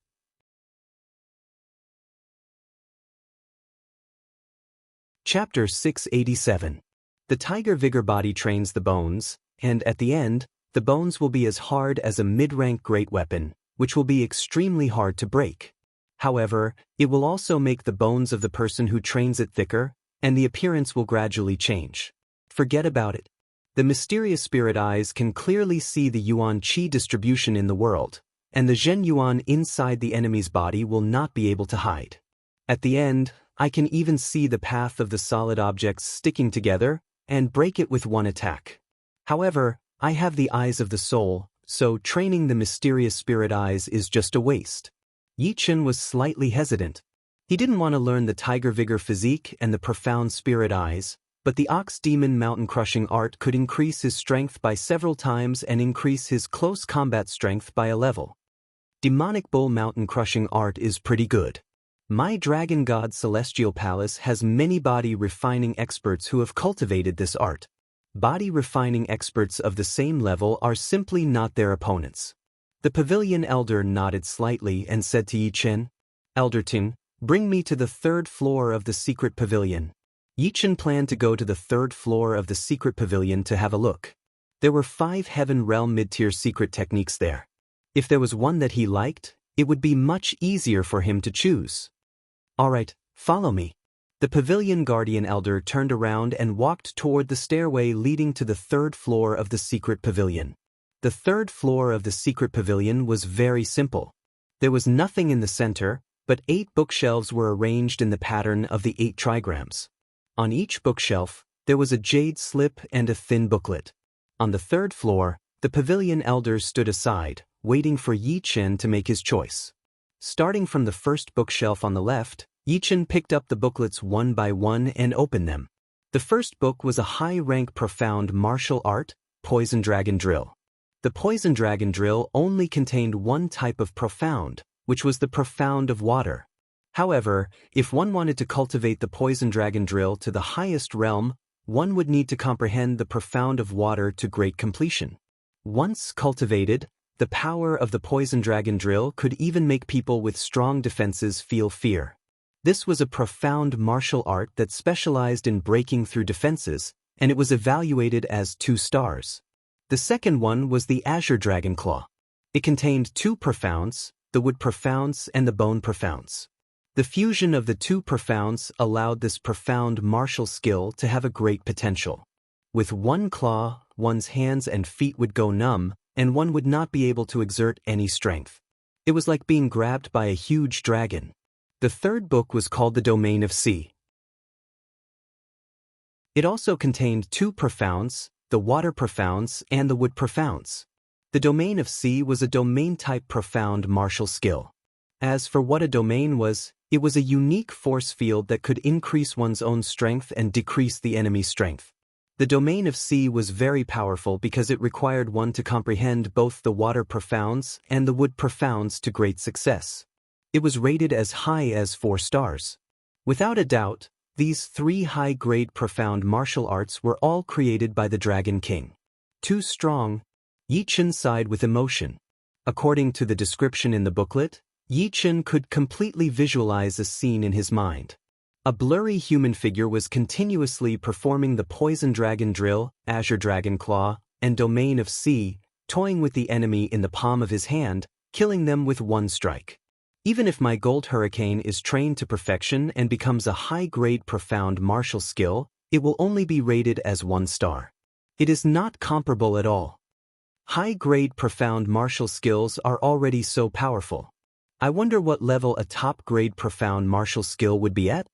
Chapter 687. The Tiger Vigor Body trains the bones, and at the end, the bones will be as hard as a mid-rank great weapon, which will be extremely hard to break. However, it will also make the bones of the person who trains it thicker, and the appearance will gradually change. Forget about it. The Mysterious Spirit Eyes can clearly see the Yuan Qi distribution in the world, and the Zhen Yuan inside the enemy's body will not be able to hide. At the end, I can even see the path of the solid objects sticking together, and break it with one attack. However, I have the eyes of the soul, so training the Mysterious Spirit Eyes is just a waste. Yichen was slightly hesitant. He didn't want to learn the Tiger Vigor Physique and the Profound Spirit Eyes, but the Ox Demon Mountain Crushing Art could increase his strength by several times and increase his close combat strength by a level. Demonic Bull Mountain Crushing Art is pretty good. My Dragon God Celestial Palace has many body refining experts who have cultivated this art. Body refining experts of the same level are simply not their opponents. The pavilion elder nodded slightly and said to Yi Chen, "Elderton, bring me to the 3rd floor of the secret pavilion." Yi Chen planned to go to the 3rd floor of the secret pavilion to have a look. There were 5 Heaven Realm mid-tier secret techniques there. If there was one that he liked, it would be much easier for him to choose. "Alright, follow me." The pavilion guardian elder turned around and walked toward the stairway leading to the 3rd floor of the secret pavilion. The 3rd floor of the secret pavilion was very simple. There was nothing in the center, but 8 bookshelves were arranged in the pattern of the 8 trigrams. On each bookshelf, there was a jade slip and a thin booklet. On the 3rd floor, the pavilion elders stood aside, waiting for Yi Chen to make his choice. Starting from the first bookshelf on the left, Yi Chen picked up the booklets one by one and opened them. The first book was a high-rank profound martial art, Poison Dragon Drill. The Poison Dragon Drill only contained one type of profound, which was the profound of water. However, if one wanted to cultivate the Poison Dragon Drill to the highest realm, one would need to comprehend the profound of water to great completion. Once cultivated, the power of the Poison Dragon Drill could even make people with strong defenses feel fear. This was a profound martial art that specialized in breaking through defenses, and it was evaluated as 2 stars. The second one was the Azure Dragon Claw. It contained 2 profounds, the Wood Profounds and the Bone Profounds. The fusion of the 2 profounds allowed this profound martial skill to have a great potential. With one claw, one's hands and feet would go numb, and one would not be able to exert any strength. It was like being grabbed by a huge dragon. The 3rd book was called The Domain of Sea. It also contained 2 profounds, the Water Profounds and the Wood Profounds. The Domain of Sea was a domain-type profound martial skill. As for what a domain was, it was a unique force field that could increase one's own strength and decrease the enemy's strength. The Domain of Sea was very powerful because it required one to comprehend both the Water Profounds and the Wood Profounds to great success. It was rated as high as 4 stars. Without a doubt, these 3 high-grade profound martial arts were all created by the Dragon King. Too strong, Yi Chen sighed with emotion. According to the description in the booklet, Yi Chen could completely visualize a scene in his mind. A blurry human figure was continuously performing the Poison Dragon Drill, Azure Dragon Claw, and Domain of Sea, toying with the enemy in the palm of his hand, killing them with one strike. Even if my Gold Hurricane is trained to perfection and becomes a high-grade profound martial skill, it will only be rated as 1 star. It is not comparable at all. High-grade profound martial skills are already so powerful. I wonder what level a top-grade profound martial skill would be at?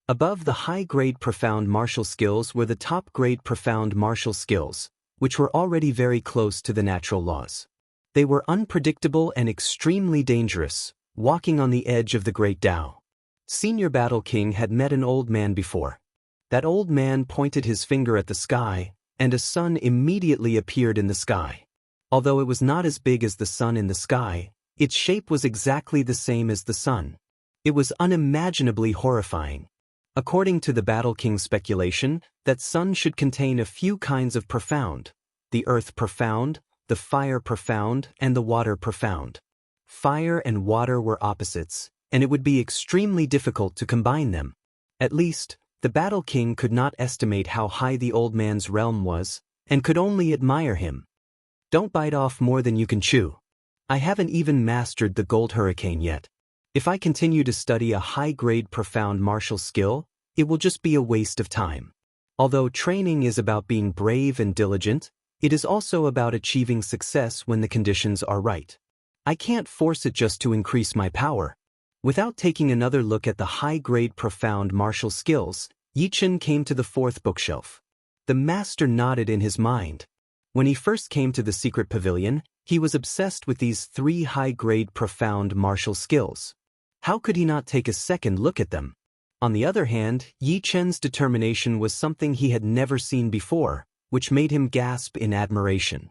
Above the high-grade profound martial skills were the top-grade profound martial skills, which were already very close to the natural laws. They were unpredictable and extremely dangerous, walking on the edge of the Great Tao. Senior Battle King had met an old man before. That old man pointed his finger at the sky, and a sun immediately appeared in the sky. Although it was not as big as the sun in the sky, its shape was exactly the same as the sun. It was unimaginably horrifying. According to the Battle King's speculation, that sun should contain a few kinds of profound: the earth profound, the fire profound, and the water profound. Fire and water were opposites, and it would be extremely difficult to combine them. At least, the Battle King could not estimate how high the old man's realm was, and could only admire him. Don't bite off more than you can chew. I haven't even mastered the Gold Hurricane yet. If I continue to study a high-grade profound martial skill, it will just be a waste of time. Although training is about being brave and diligent, it is also about achieving success when the conditions are right. I can't force it just to increase my power. Without taking another look at the high-grade profound martial skills, Yi Chen came to the 4th bookshelf. The master nodded in his mind. When he first came to the secret pavilion, he was obsessed with these 3 high-grade profound martial skills. How could he not take a second look at them? On the other hand, Yi Chen's determination was something he had never seen before, which made him gasp in admiration.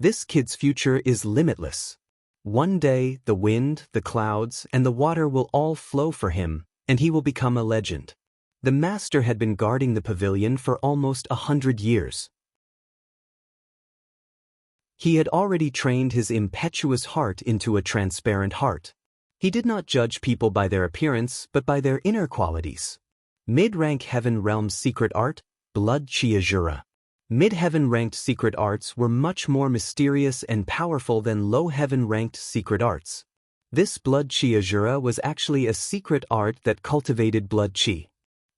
This kid's future is limitless. One day, the wind, the clouds, and the water will all flow for him, and he will become a legend. The master had been guarding the pavilion for almost 100 years. He had already trained his impetuous heart into a transparent heart. He did not judge people by their appearance but by their inner qualities. Mid-rank Heaven Realm's secret art, Blood Chi Azura. Mid-heaven ranked secret arts were much more mysterious and powerful than low-heaven ranked secret arts. This Blood Chi Azura was actually a secret art that cultivated blood chi.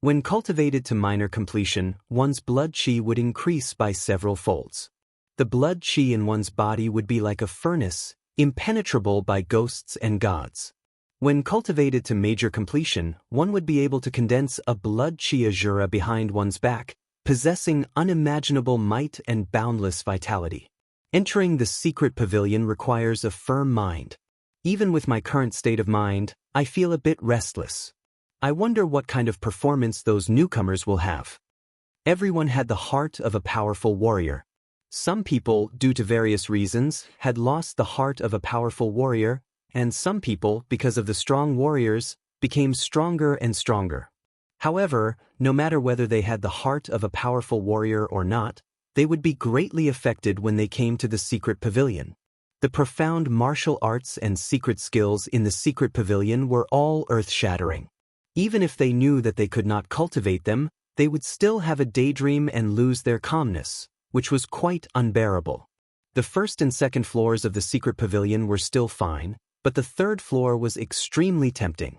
When cultivated to minor completion, one's blood chi would increase by several folds. The blood chi in one's body would be like a furnace, impenetrable by ghosts and gods. When cultivated to major completion, one would be able to condense a blood chi azura behind one's back, possessing unimaginable might and boundless vitality. Entering the secret pavilion requires a firm mind. Even with my current state of mind, I feel a bit restless. I wonder what kind of performance those newcomers will have. Everyone had the heart of a powerful warrior. Some people, due to various reasons, had lost the heart of a powerful warrior, and some people, because of the strong warriors, became stronger and stronger. However, no matter whether they had the heart of a powerful warrior or not, they would be greatly affected when they came to the secret pavilion. The profound martial arts and secret skills in the secret pavilion were all earth-shattering. Even if they knew that they could not cultivate them, they would still have a daydream and lose their calmness, which was quite unbearable. The first and second floors of the secret pavilion were still fine, but the third floor was extremely tempting.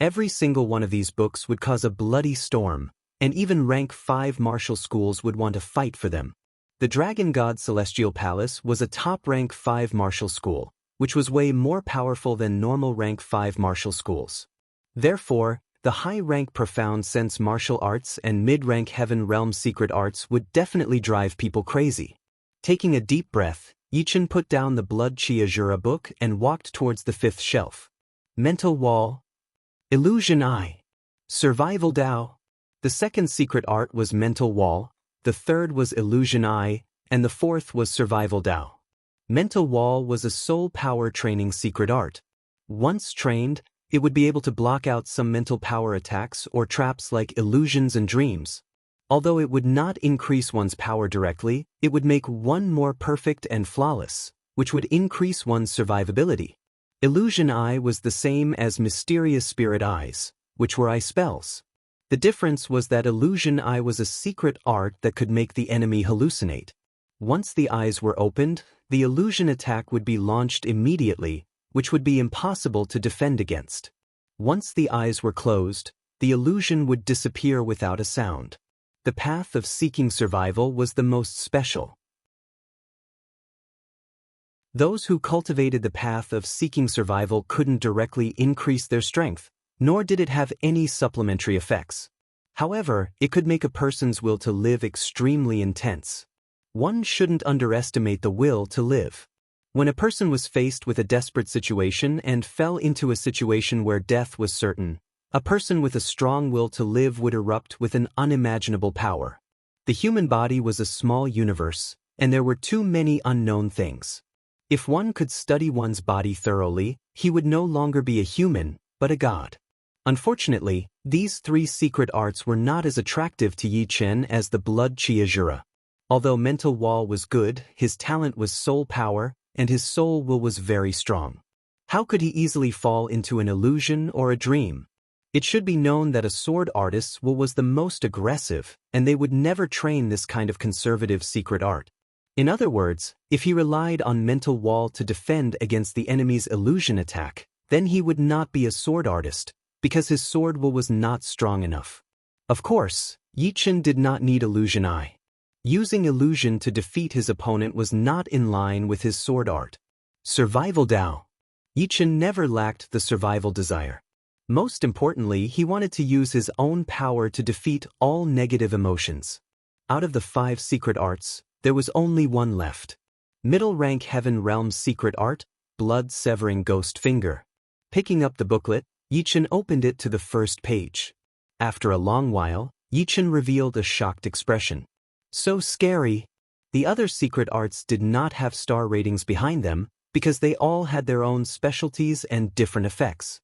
Every single one of these books would cause a bloody storm, and even rank 5 martial schools would want to fight for them. The Dragon God Celestial Palace was a top rank 5 martial school, which was way more powerful than normal rank 5 martial schools. Therefore, the high-rank Profound Sense martial arts and mid-rank Heaven Realm secret arts would definitely drive people crazy. Taking a deep breath, Yichen put down the Blood Chi Azura book and walked towards the 5th shelf. Mental Wall. Illusion Eye. Survival Tao. The second secret art was Mental Wall, the third was Illusion Eye, and the fourth was Survival Tao. Mental Wall was a soul power training secret art. Once trained, it would be able to block out some mental power attacks or traps like illusions and dreams. Although it would not increase one's power directly, it would make one more perfect and flawless, which would increase one's survivability. Illusion Eye was the same as Mysterious Spirit Eyes, which were eye spells. The difference was that Illusion Eye was a secret art that could make the enemy hallucinate. Once the eyes were opened, the illusion attack would be launched immediately, which would be impossible to defend against. Once the eyes were closed, the illusion would disappear without a sound. The path of seeking survival was the most special. Those who cultivated the path of seeking survival couldn't directly increase their strength, nor did it have any supplementary effects. However, it could make a person's will to live extremely intense. One shouldn't underestimate the will to live. When a person was faced with a desperate situation and fell into a situation where death was certain, a person with a strong will to live would erupt with an unimaginable power. The human body was a small universe, and there were too many unknown things. If one could study one's body thoroughly, he would no longer be a human, but a god. Unfortunately, these 3 secret arts were not as attractive to Yi Chen as the Blood Chi Azura. Although Mental Wall was good, his talent was soul power, and his soul will was very strong. How could he easily fall into an illusion or a dream? It should be known that a sword artist's will was the most aggressive, and they would never train this kind of conservative secret art. In other words, if he relied on Mental Wall to defend against the enemy's illusion attack, then he would not be a sword artist, because his sword will was not strong enough. Of course, Yi Chen did not need Illusion Eye. Using illusion to defeat his opponent was not in line with his sword art. Survival Tao. Yi Chen never lacked the survival desire. Most importantly, he wanted to use his own power to defeat all negative emotions. Out of the 5 secret arts, there was only one left. Middle rank Heaven Realm's secret art, Blood-Severing Ghost Finger. Picking up the booklet, Yi Chen opened it to the first page. After a long while, Yi Chen revealed a shocked expression. So scary. The other secret arts did not have star ratings behind them, because they all had their own specialties and different effects.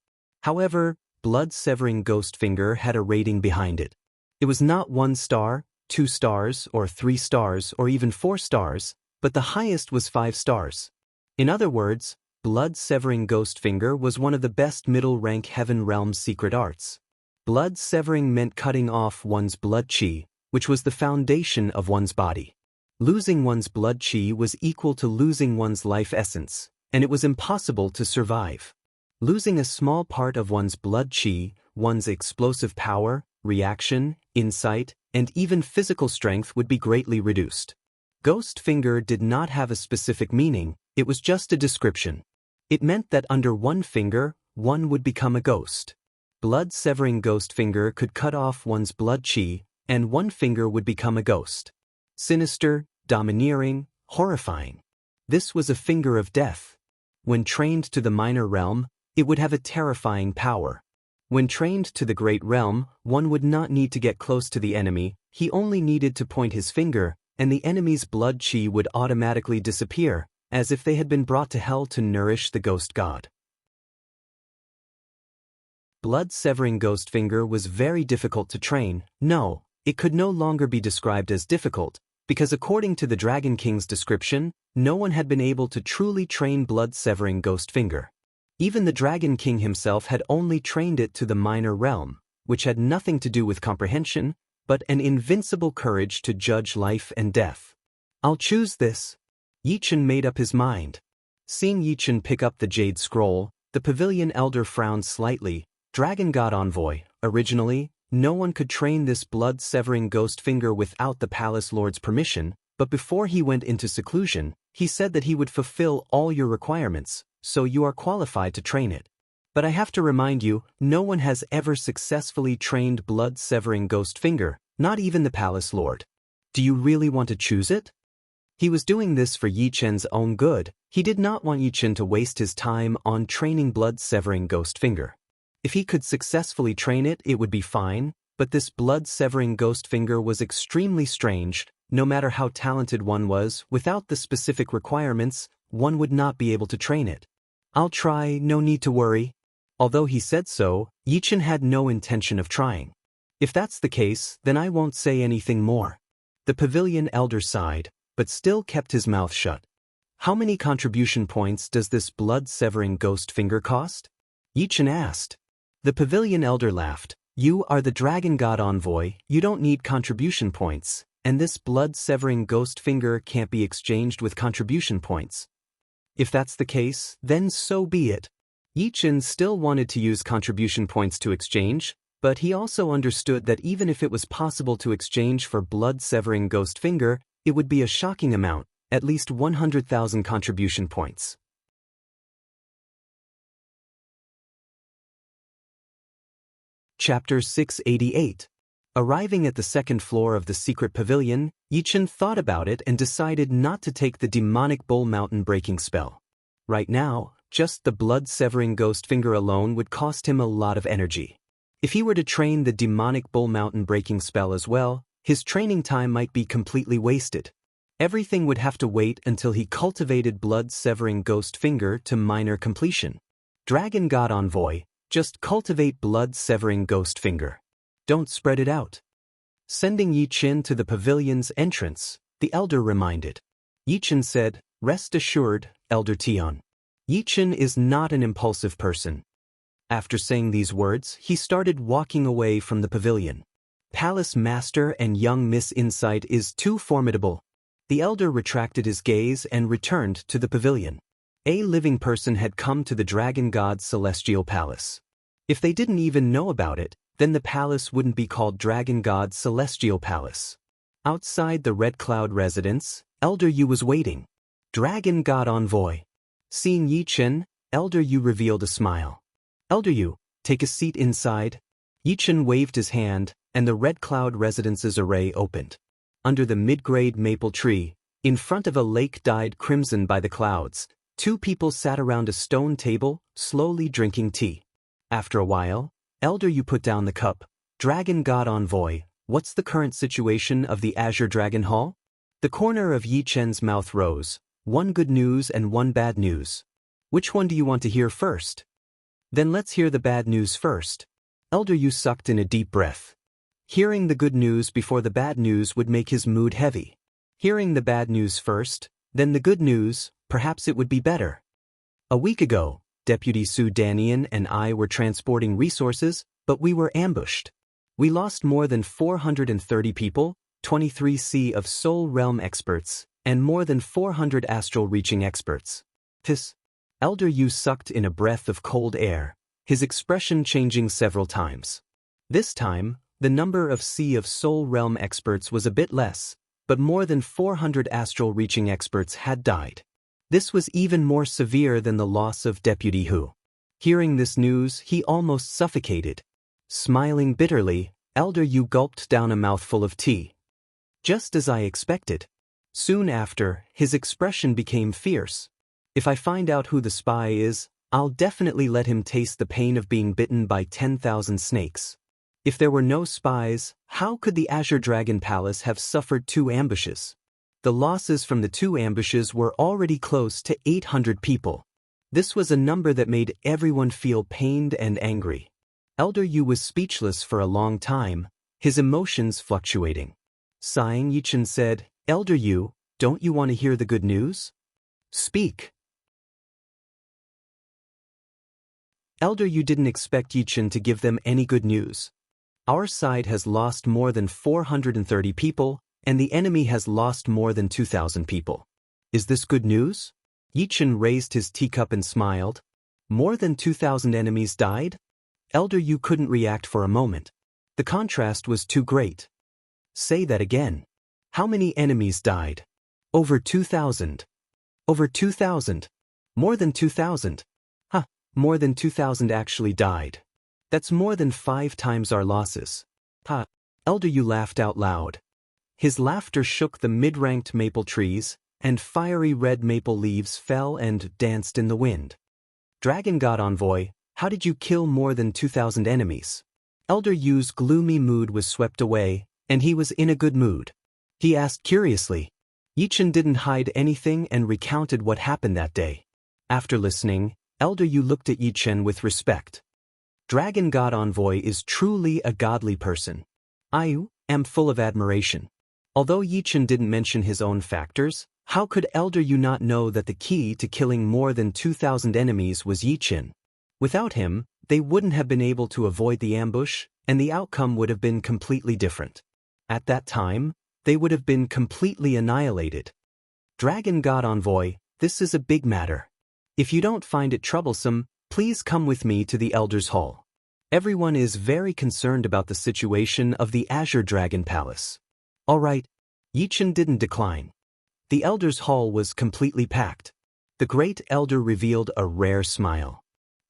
However, Blood-Severing Ghost Finger had a rating behind it. It was not 1 star, 2 stars, or 3 stars, or even 4 stars, but the highest was 5 stars. In other words, blood-severing ghost finger was one of the best middle-rank heaven realm's secret arts. Blood-severing meant cutting off one's blood chi, which was the foundation of one's body. Losing one's blood chi was equal to losing one's life essence, and it was impossible to survive. Losing a small part of one's blood chi, one's explosive power, reaction, insight, and even physical strength would be greatly reduced. Ghost finger did not have a specific meaning, it was just a description. It meant that under one finger, one would become a ghost. Blood-severing ghost finger could cut off one's blood chi, and one finger would become a ghost. Sinister, domineering, horrifying. This was a finger of death. When trained to the minor realm, it would have a terrifying power. When trained to the great realm, one would not need to get close to the enemy, he only needed to point his finger, and the enemy's blood chi would automatically disappear, as if they had been brought to hell to nourish the ghost god. Blood-severing ghost finger was very difficult to train. No, it could no longer be described as difficult, because according to the Dragon King's description, no one had been able to truly train blood-severing ghost finger. Even the Dragon King himself had only trained it to the minor realm, which had nothing to do with comprehension, but an invincible courage to judge life and death. I'll choose this. Yichen made up his mind. Seeing Yichen pick up the jade scroll, the pavilion elder frowned slightly. Dragon God Envoy, originally, no one could train this blood-severing ghost finger without the palace lord's permission, but before he went into seclusion, he said that he would fulfill all your requirements, so you are qualified to train it. But I have to remind you, no one has ever successfully trained blood-severing ghost finger, not even the palace lord. Do you really want to choose it? He was doing this for Yichen's own good. He did not want Yichen to waste his time on training blood-severing ghost finger. If he could successfully train it, it would be fine, but this blood-severing ghost finger was extremely strange. No matter how talented one was, without the specific requirements, one would not be able to train it. I'll try, no need to worry. Although he said so, Yichen had no intention of trying. If that's the case, then I won't say anything more. The pavilion elder sighed, but still kept his mouth shut. How many contribution points does this blood-severing ghost finger cost? Yichen asked. The pavilion elder laughed. You are the Dragon God Envoy, you don't need contribution points, and this blood-severing ghost finger can't be exchanged with contribution points. If that's the case, then so be it. Yichen still wanted to use contribution points to exchange, but he also understood that even if it was possible to exchange for blood-severing ghost finger, it would be a shocking amount, at least 100,000 contribution points. Chapter 688. Arriving at the second floor of the secret pavilion, Yichen thought about it and decided not to take the demonic bull mountain breaking spell. Right now, just the blood-severing ghost finger alone would cost him a lot of energy. If he were to train the demonic bull mountain breaking spell as well, his training time might be completely wasted. Everything would have to wait until he cultivated blood-severing ghost finger to minor completion. Dragon God Envoy, just cultivate blood-severing ghost finger. Don't spread it out. Sending Yichen to the pavilion's entrance, the elder reminded. Yichen said, Rest assured, Elder Tion. Yichen is not an impulsive person. After saying these words, he started walking away from the pavilion. Palace Master and young Miss Insight is too formidable. The elder retracted his gaze and returned to the pavilion. A living person had come to the Dragon God's celestial palace. If they didn't even know about it, then the palace wouldn't be called Dragon God's Celestial Palace. Outside the Red Cloud residence, Elder Yu was waiting. Dragon God Envoy. Seeing Yichen, Elder Yu revealed a smile. Elder Yu, take a seat inside. Yichen waved his hand, and the Red Cloud residence's array opened. Under the mid-grade maple tree, in front of a lake dyed crimson by the clouds, 2 people sat around a stone table, slowly drinking tea. After a while, Elder Yu put down the cup. Dragon God Envoy, what's the current situation of the Azure Dragon Hall? The corner of Yichen's mouth rose. One good news and one bad news. Which one do you want to hear first? Then let's hear the bad news first. Elder Yu sucked in a deep breath. Hearing the good news before the bad news would make his mood heavy. Hearing the bad news first, Then the good news, perhaps it would be better. A week ago, Deputy Su Danian and I were transporting resources, but we were ambushed. We lost more than 430 people, 23 Sea of Soul Realm experts, and more than 400 astral reaching experts. This Elder Yu sucked in a breath of cold air, his expression changing several times. This time, the number of Sea of Soul Realm experts was a bit less, but more than 400 astral reaching experts had died. This was even more severe than the loss of Deputy Hu. Hearing this news, he almost suffocated. Smiling bitterly, Elder Yu gulped down a mouthful of tea. Just as I expected. Soon after, his expression became fierce. If I find out who the spy is, I'll definitely let him taste the pain of being bitten by 10,000 snakes. If there were no spies, how could the Azure Dragon Palace have suffered 2 ambushes? The losses from the 2 ambushes were already close to 800 people. This was a number that made everyone feel pained and angry. Elder Yu was speechless for a long time, his emotions fluctuating. Sighing, Yichen said, "Elder Yu, don't you want to hear the good news? Speak." Elder Yu didn't expect Yichen to give them any good news. Our side has lost more than 430 people, and the enemy has lost more than 2,000 people. Is this good news? Yichen raised his teacup and smiled. More than 2,000 enemies died? Elder Yu couldn't react for a moment. The contrast was too great. Say that again. How many enemies died? Over 2,000. Over 2,000. More than 2,000. More than 2,000 actually died. That's more than 5 times our losses. Elder Yu laughed out loud. His laughter shook the mid-ranked maple trees, and fiery red maple leaves fell and danced in the wind. Dragon God Envoy, how did you kill more than 2,000 enemies? Elder Yu's gloomy mood was swept away, and he was in a good mood. He asked curiously. Yichen didn't hide anything and recounted what happened that day. After listening, Elder Yu looked at Yichen with respect. Dragon God Envoy is truly a godly person. I am full of admiration. Although Yichen didn't mention his own factors, how could Elder Yu not know that the key to killing more than 2,000 enemies was Yichen? Without him, they wouldn't have been able to avoid the ambush, and the outcome would have been completely different. At that time, they would have been completely annihilated. Dragon God Envoy, this is a big matter. If you don't find it troublesome, please come with me to the Elder's Hall. Everyone is very concerned about the situation of the Azure Dragon Palace. All right. Yichen didn't decline. The Elder's Hall was completely packed. The Great Elder revealed a rare smile.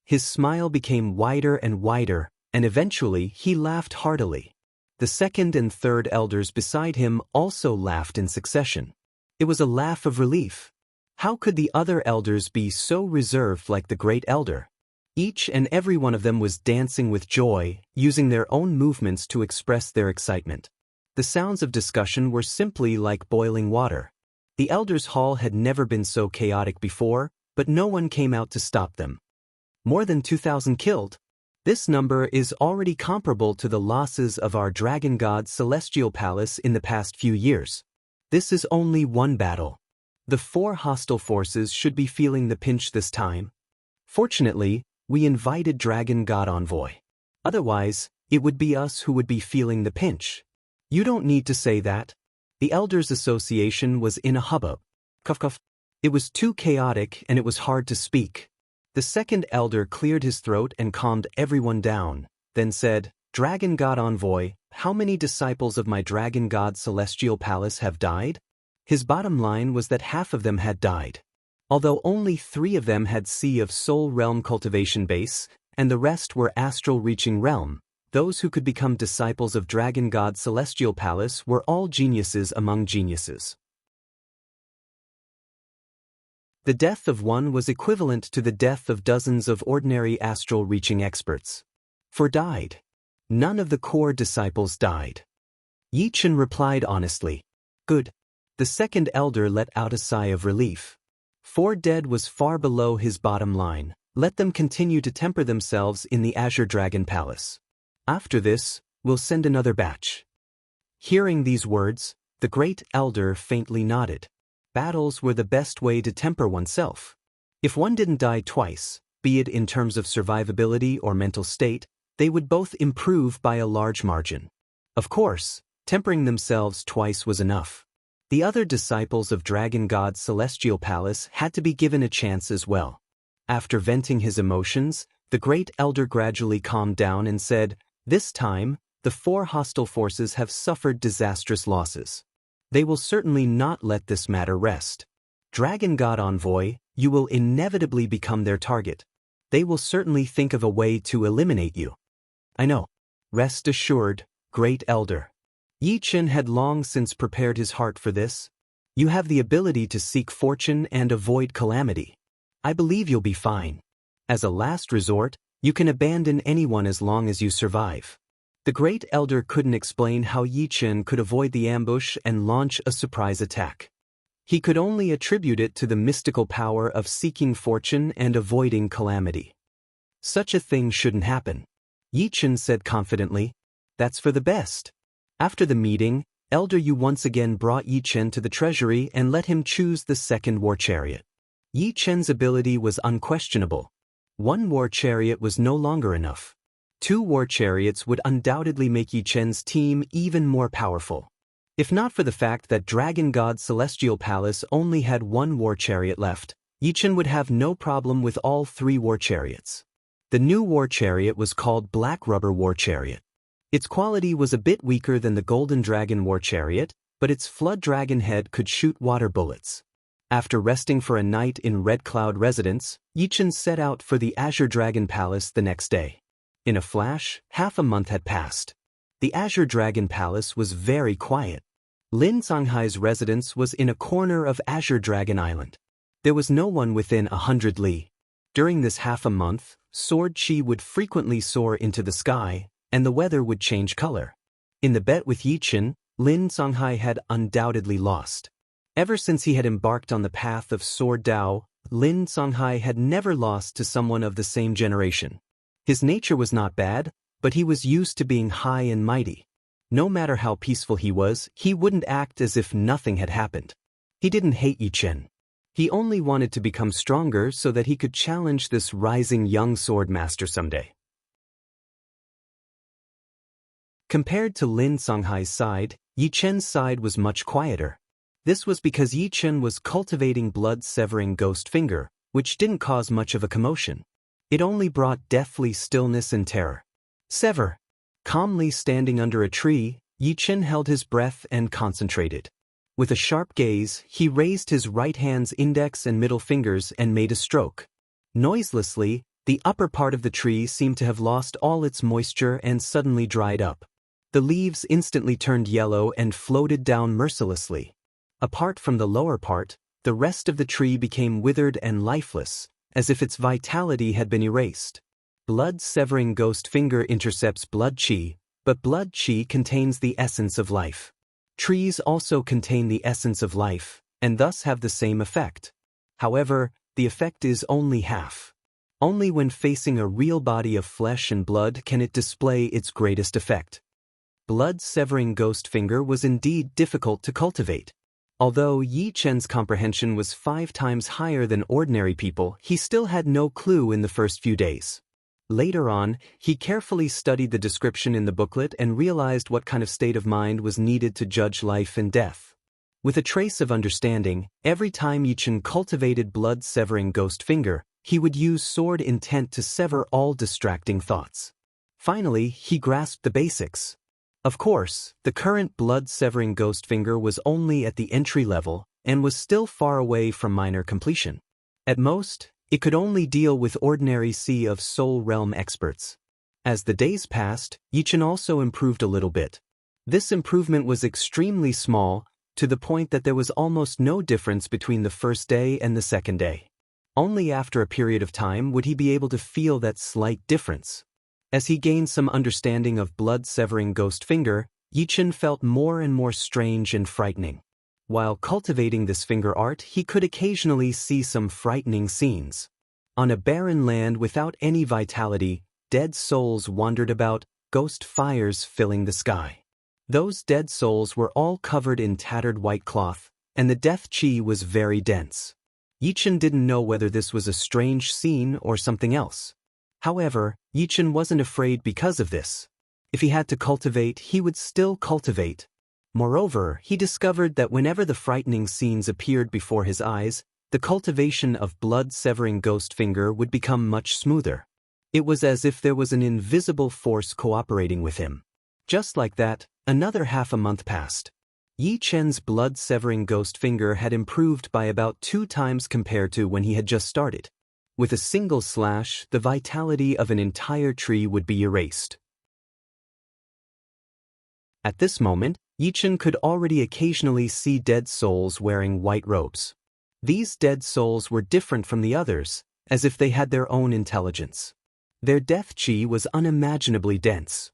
His smile became wider and wider, and eventually he laughed heartily. The second and third elders beside him also laughed in succession. It was a laugh of relief. How could the other elders be so reserved like the Great Elder? Each and every one of them was dancing with joy, using their own movements to express their excitement. The sounds of discussion were simply like boiling water. The Elders' Hall had never been so chaotic before, but no one came out to stop them. More than 2,000 killed. This number is already comparable to the losses of our Dragon God's Celestial Palace in the past few years. This is only one battle. The 4 hostile forces should be feeling the pinch this time. Fortunately, we invited Dragon God Envoy. Otherwise, it would be us who would be feeling the pinch. You don't need to say that. The Elders Association was in a hubbub. Cuff cuff. It was too chaotic and it was hard to speak. The second elder cleared his throat and calmed everyone down, then said, Dragon God Envoy, how many disciples of my Dragon God Celestial Palace have died? His bottom line was that half of them had died. Although only 3 of them had Sea of Soul Realm cultivation base, and the rest were Astral Reaching Realm, those who could become disciples of Dragon God Celestial Palace were all geniuses among geniuses. The death of one was equivalent to the death of dozens of ordinary astral reaching experts. For died. None of the core disciples died. Yichen replied honestly. Good. The second elder let out a sigh of relief. 4 dead was far below his bottom line. Let them continue to temper themselves in the Azure Dragon Palace. After this, we'll send another batch. Hearing these words, the great elder faintly nodded. battles were the best way to temper oneself. If one didn't die twice, be it in terms of survivability or mental state, they would both improve by a large margin. Of course, tempering themselves twice was enough. The other disciples of Dragon God's celestial palace had to be given a chance as well. After venting his emotions, the great elder gradually calmed down and said, "This time, the 4 hostile forces have suffered disastrous losses. They will certainly not let this matter rest. Dragon God Envoy, you will inevitably become their target. They will certainly think of a way to eliminate you." "I know. Rest assured, Great Elder." Yi Chen had long since prepared his heart for this. "You have the ability to seek fortune and avoid calamity. I believe you'll be fine. As a last resort, you can abandon anyone as long as you survive." The Great Elder couldn't explain how Yi Chen could avoid the ambush and launch a surprise attack. He could only attribute it to the mystical power of seeking fortune and avoiding calamity. "Such a thing shouldn't happen," Yi Chen said confidently. "That's for the best." After the meeting, Elder Yu once again brought Yi Chen to the treasury and let him choose the second war chariot. Yi Chen's ability was unquestionable. 1 war chariot was no longer enough. 2 war chariots would undoubtedly make Yi Chen's team even more powerful. If not for the fact that Dragon God's celestial palace only had 1 war chariot left, Yi Chen would have no problem with all 3 war chariots. The new war chariot was called Black Rubber War Chariot. Its quality was a bit weaker than the Golden Dragon War Chariot, but its Flood Dragon head could shoot water bullets. After resting for a night in Red Cloud Residence, Yi Chen set out for the Azure Dragon Palace the next day. In a flash, half a month had passed. The Azure Dragon Palace was very quiet. Lin Songhai's residence was in a corner of Azure Dragon Island. There was no one within 100 li. During this half a month, Sword Chi would frequently soar into the sky, and the weather would change color. In the bet with Yi Chen, Lin Songhai had undoubtedly lost. Ever since he had embarked on the path of Sword Dao, Lin Songhai had never lost to someone of the same generation. His nature was not bad, but he was used to being high and mighty. No matter how peaceful he was, he wouldn't act as if nothing had happened. He didn't hate Yi Chen. He only wanted to become stronger so that he could challenge this rising young sword master someday. Compared to Lin Songhai's side, Yi Chen's side was much quieter. This was because Yi Chen was cultivating blood-severing ghost finger, which didn't cause much of a commotion. It only brought deathly stillness and terror. Sever. Calmly standing under a tree, Yi Chen held his breath and concentrated. With a sharp gaze, he raised his right hand's index and middle fingers and made a stroke. Noiselessly, the upper part of the tree seemed to have lost all its moisture and suddenly dried up. The leaves instantly turned yellow and floated down mercilessly. Apart from the lower part, the rest of the tree became withered and lifeless, as if its vitality had been erased. Blood-severing ghost finger intercepts blood chi, but blood chi contains the essence of life. Trees also contain the essence of life, and thus have the same effect. However, the effect is only half. Only when facing a real body of flesh and blood can it display its greatest effect. Blood-severing ghost finger was indeed difficult to cultivate. Although Yi Chen's comprehension was 5 times higher than ordinary people, he still had no clue in the first few days. Later on, he carefully studied the description in the booklet and realized what kind of state of mind was needed to judge life and death. With a trace of understanding, every time Yi Chen cultivated blood-severing ghost finger, he would use sword intent to sever all distracting thoughts. Finally, he grasped the basics. Of course, the current blood-severing ghost finger was only at the entry level and was still far away from minor completion. At most, it could only deal with ordinary Sea of Soul Realm experts. As the days passed, Yi Chen also improved a little bit. This improvement was extremely small, to the point that there was almost no difference between the first day and the second day. Only after a period of time would he be able to feel that slight difference. As he gained some understanding of blood-severing ghost finger, Yi Chen felt more and more strange and frightening. While cultivating this finger art, he could occasionally see some frightening scenes. On a barren land without any vitality, dead souls wandered about, ghost fires filling the sky. Those dead souls were all covered in tattered white cloth, and the death chi was very dense. Yichen didn't know whether this was a strange scene or something else. However, Yichen wasn't afraid because of this. If he had to cultivate, he would still cultivate. Moreover, he discovered that whenever the frightening scenes appeared before his eyes, the cultivation of blood-severing ghost finger would become much smoother. It was as if there was an invisible force cooperating with him. Just like that, another half a month passed. Yi Chen's blood-severing ghost finger had improved by about 2 times compared to when he had just started. With a single slash, the vitality of an entire tree would be erased. At this moment, Yi Chen could already occasionally see dead souls wearing white robes. These dead souls were different from the others, as if they had their own intelligence. Their death chi was unimaginably dense.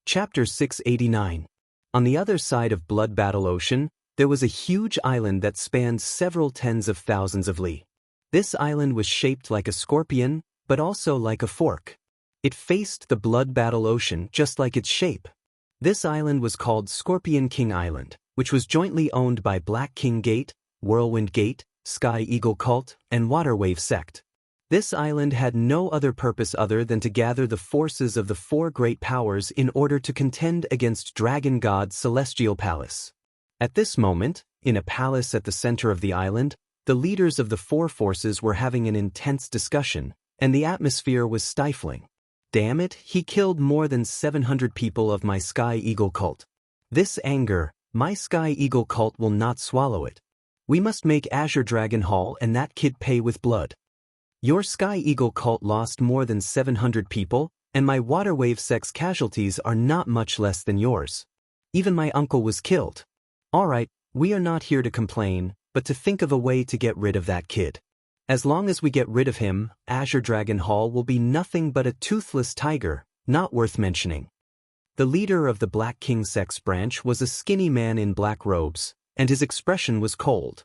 Chapter 689. On the other side of Blood Battle Ocean, there was a huge island that spanned several tens of thousands of li. This island was shaped like a scorpion, but also like a fork. It faced the Blood Battle Ocean just like its shape. This island was called Scorpion King Island, which was jointly owned by Black King Gate, Whirlwind Gate, Sky Eagle Cult, and Water Wave Sect. This island had no other purpose other than to gather the forces of the 4 great powers in order to contend against Dragon God's celestial palace. At this moment, in a palace at the center of the island, the leaders of the 4 forces were having an intense discussion, and the atmosphere was stifling. Damn it, he killed more than 700 people of my Sky Eagle Cult. This anger, my Sky Eagle Cult will not swallow it. We must make Azure Dragon Hall and that kid pay with blood. Your Sky Eagle Cult lost more than 700 people, and my Water Wave Sect's casualties are not much less than yours. Even my uncle was killed. Alright, we are not here to complain, but to think of a way to get rid of that kid. As long as we get rid of him, Azure Dragon Hall will be nothing but a toothless tiger, not worth mentioning. The leader of the Black King Sect's branch was a skinny man in black robes, and his expression was cold.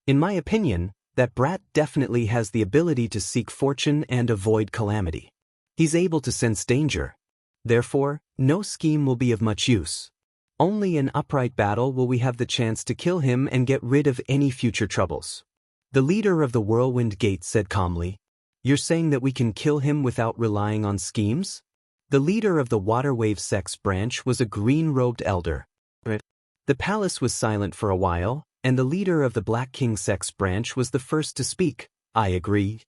In my opinion, that brat definitely has the ability to seek fortune and avoid calamity. He's able to sense danger. Therefore, no scheme will be of much use. Only in upright battle will we have the chance to kill him and get rid of any future troubles. The leader of the Whirlwind Gate said calmly, "You're saying that we can kill him without relying on schemes?" The leader of the Water Wave Sect's branch was a green-robed elder. The palace was silent for a while, and the leader of the Black King Sect's branch was the first to speak. I agree.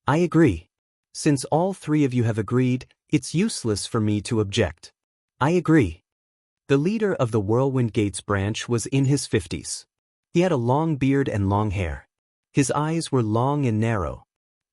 I agree. Since all 3 of you have agreed, it's useless for me to object. I agree. The leader of the Whirlwind Gates branch was in his 50s. He had a long beard and long hair. His eyes were long and narrow.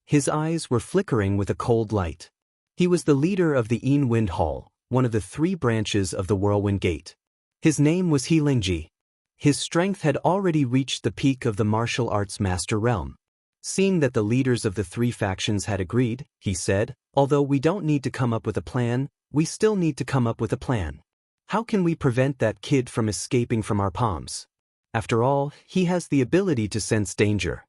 His eyes were flickering with a cold light. He was the leader of the Wind Hall, one of the 3 branches of the Whirlwind Gate. His name was He Lingji. His strength had already reached the peak of the martial arts master realm. Seeing that the leaders of the 3 factions had agreed, he said, "Although we don't need to come up with a plan, we still need to come up with a plan. How can we prevent that kid from escaping from our palms? After all, he has the ability to sense danger."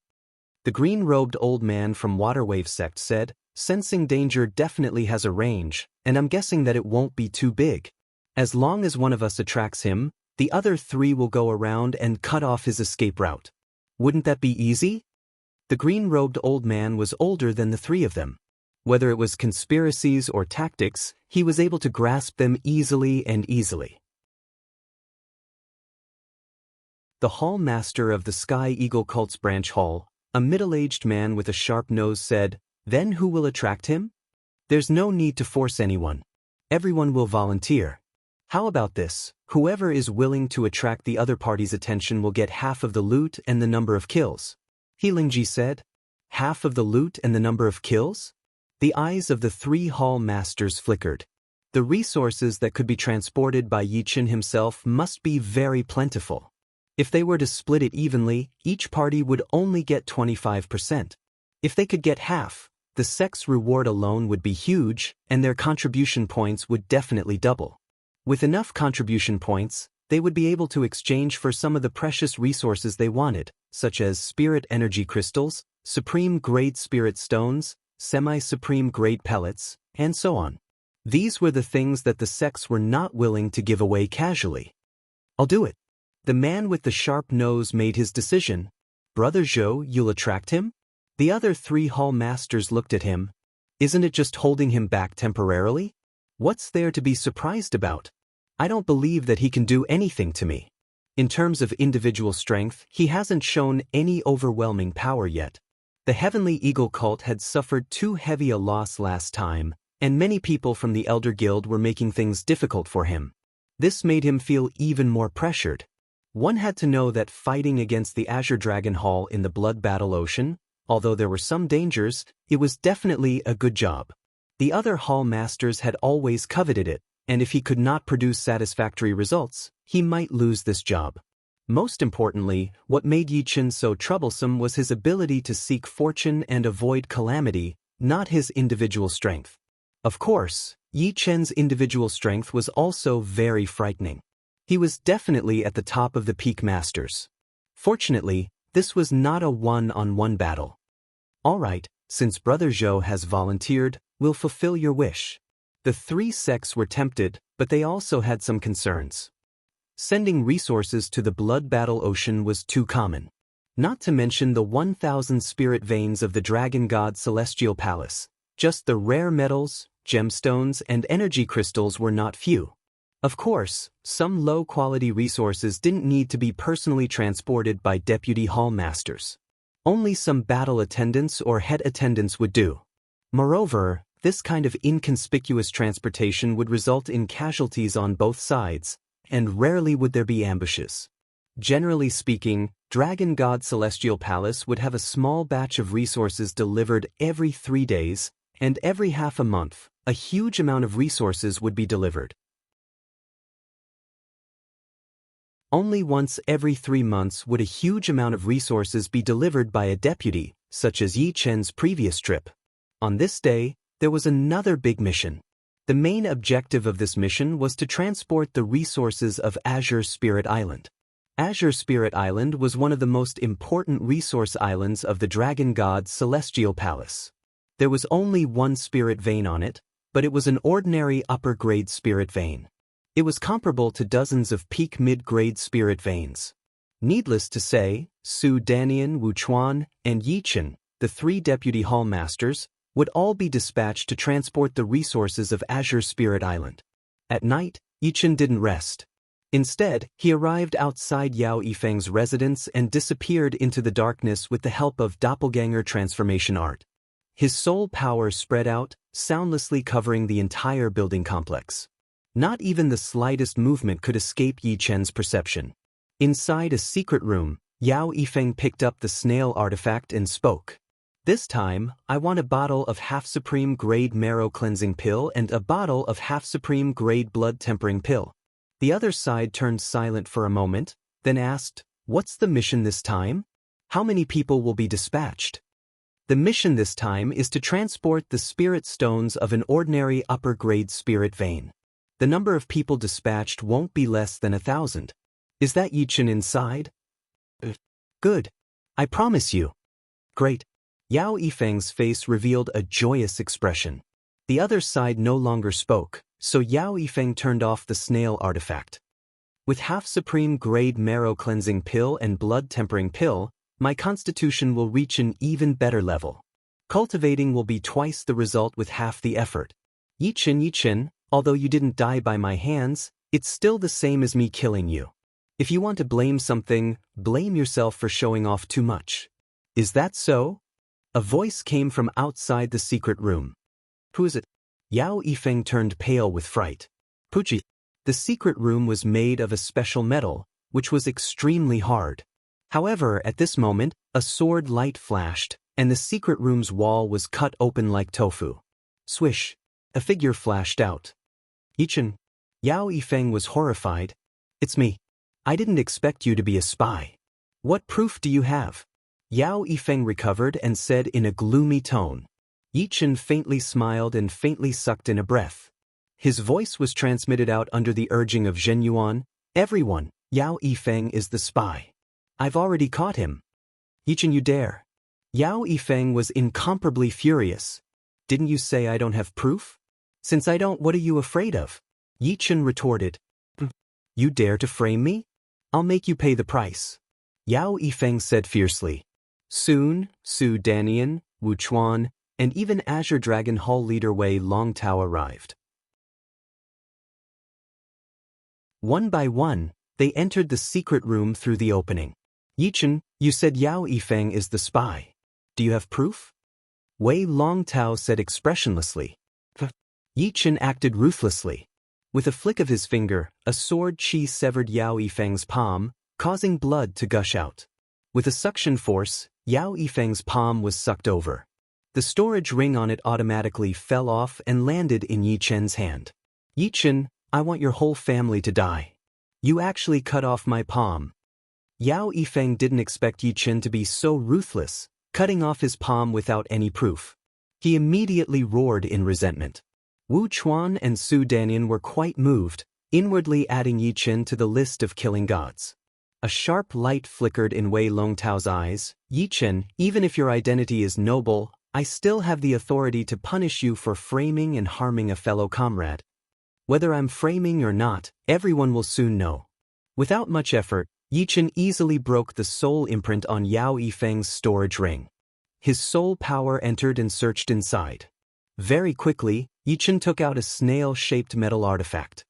The green-robed old man from Water Wave Sect said, "Sensing danger definitely has a range, and I'm guessing that it won't be too big. As long as one of us attracts him, the other 3 will go around and cut off his escape route. Wouldn't that be easy?" The green-robed old man was older than the 3 of them. Whether it was conspiracies or tactics, he was able to grasp them easily. The hall master of the Sky Eagle Cult's branch hall, a middle-aged man with a sharp nose, said, "Then who will attract him? There's no need to force anyone. Everyone will volunteer. How about this? Whoever is willing to attract the other party's attention will get half of the loot and the number of kills." He Lingji said, "Half of the loot and the number of kills?" The eyes of the 3 hall masters flickered. The resources that could be transported by Yi Chen himself must be very plentiful. If they were to split it evenly, each party would only get 25%. If they could get half, the sect's reward alone would be huge, and their contribution points would definitely double. With enough contribution points, they would be able to exchange for some of the precious resources they wanted, such as spirit energy crystals, supreme grade spirit stones, semi-supreme grade pellets, and so on. These were the things that the sects were not willing to give away casually. I'll do it. The man with the sharp nose made his decision. Brother Zhou, you'll attract him? The other 3 hall masters looked at him. Isn't it just holding him back temporarily? What's there to be surprised about? I don't believe that he can do anything to me. In terms of individual strength, he hasn't shown any overwhelming power yet. The Heavenly Eagle cult had suffered too heavy a loss last time, and many people from the Elder Guild were making things difficult for him. This made him feel even more pressured. One had to know that fighting against the Azure Dragon Hall in the Blood Battle Ocean, although there were some dangers, it was definitely a good job. The other hall masters had always coveted it, and if he could not produce satisfactory results, he might lose this job. Most importantly, what made Yi Chen so troublesome was his ability to seek fortune and avoid calamity, not his individual strength. Of course, Yi Chen's individual strength was also very frightening. He was definitely at the top of the peak masters. Fortunately, this was not a one-on-one battle. All right, since Brother Zhou has volunteered, we'll fulfill your wish. The 3 sects were tempted, but they also had some concerns. Sending resources to the Blood Battle Ocean was too common. Not to mention the 1,000 spirit veins of the Dragon God Celestial Palace. Just the rare metals, gemstones, and energy crystals were not few. Of course, some low-quality resources didn't need to be personally transported by deputy hall masters. Only some battle attendants or head attendants would do. Moreover, this kind of inconspicuous transportation would result in casualties on both sides, and rarely would there be ambushes. Generally speaking, Dragon God Celestial Palace would have a small batch of resources delivered every 3 days, and every half a month, a huge amount of resources would be delivered. Only once every 3 months would a huge amount of resources be delivered by a deputy, such as Yi Chen's previous trip. On this day, there was another big mission. The main objective of this mission was to transport the resources of Azure Spirit Island. Azure Spirit Island was one of the most important resource islands of the Dragon God Celestial Palace. There was only 1 spirit vein on it, but it was an ordinary upper-grade spirit vein. It was comparable to dozens of peak mid-grade spirit veins. Needless to say, Su Danian, Wu Chuan, and Yi Chen, the 3 deputy hall masters, would all be dispatched to transport the resources of Azure Spirit Island. At night, Yi Chen didn't rest. Instead, he arrived outside Yao Yifeng's residence and disappeared into the darkness with the help of doppelganger transformation art. His soul power spread out, soundlessly covering the entire building complex. Not even the slightest movement could escape Yi Chen's perception. Inside a secret room, Yao Yifeng picked up the snail artifact and spoke. This time, I want a bottle of half-supreme grade marrow cleansing pill and a bottle of half-supreme grade blood tempering pill. The other side turned silent for a moment, then asked, "What's the mission this time? How many people will be dispatched?" The mission this time is to transport the spirit stones of an ordinary upper-grade spirit vein. The number of people dispatched won't be less than 1,000. Is that Yi Chen inside? Good. I promise you. Great. Yao Yifeng's face revealed a joyous expression. The other side no longer spoke, so Yao Yifeng turned off the snail artifact. With half-supreme grade marrow cleansing pill and blood tempering pill, my constitution will reach an even better level. Cultivating will be twice the result with half the effort. Yi Chen, although you didn't die by my hands, it's still the same as me killing you. If you want to blame something, blame yourself for showing off too much. Is that so? A voice came from outside the secret room. Who is it? Yao Yifeng turned pale with fright. Puji. The secret room was made of a special metal, which was extremely hard. However, at this moment, a sword light flashed, and the secret room's wall was cut open like tofu. Swish. A figure flashed out. Yi Chen. Yao Yifeng was horrified. It's me. I didn't expect you to be a spy. What proof do you have? Yao Yifeng recovered and said in a gloomy tone. Yi Chen faintly smiled and faintly sucked in a breath. His voice was transmitted out under the urging of Zhen Yuan. Everyone, Yao Yifeng is the spy. I've already caught him. Yi Chen, you dare. Yao Yifeng was incomparably furious. Didn't you say I don't have proof? Since I don't, what are you afraid of? Yichen retorted. You dare to frame me? I'll make you pay the price. Yao Yifeng said fiercely. Soon, Su Danian, Wu Chuan, and even Azure Dragon Hall leader Wei Longtao arrived. One by one, they entered the secret room through the opening. Yichen, you said Yao Yifeng is the spy. Do you have proof? Wei Longtao said expressionlessly. Yichen acted ruthlessly. With a flick of his finger, a sword chi severed Yao Yifeng's palm, causing blood to gush out. With a suction force, Yao Yifeng's palm was sucked over. The storage ring on it automatically fell off and landed in Yichen's hand. Yichen, I want your whole family to die. You actually cut off my palm. Yao Yifeng didn't expect Yichen to be so ruthless, cutting off his palm without any proof. He immediately roared in resentment. Wu Chuan and Su Danian were quite moved, inwardly adding Yichen to the list of killing gods. A sharp light flickered in Wei Longtao's eyes. Yichen, even if your identity is noble, I still have the authority to punish you for framing and harming a fellow comrade. Whether I'm framing or not, everyone will soon know. Without much effort, Yichen easily broke the soul imprint on Yao Yifeng's storage ring. His soul power entered and searched inside. Very quickly, Yichen took out a snail-shaped metal artifact.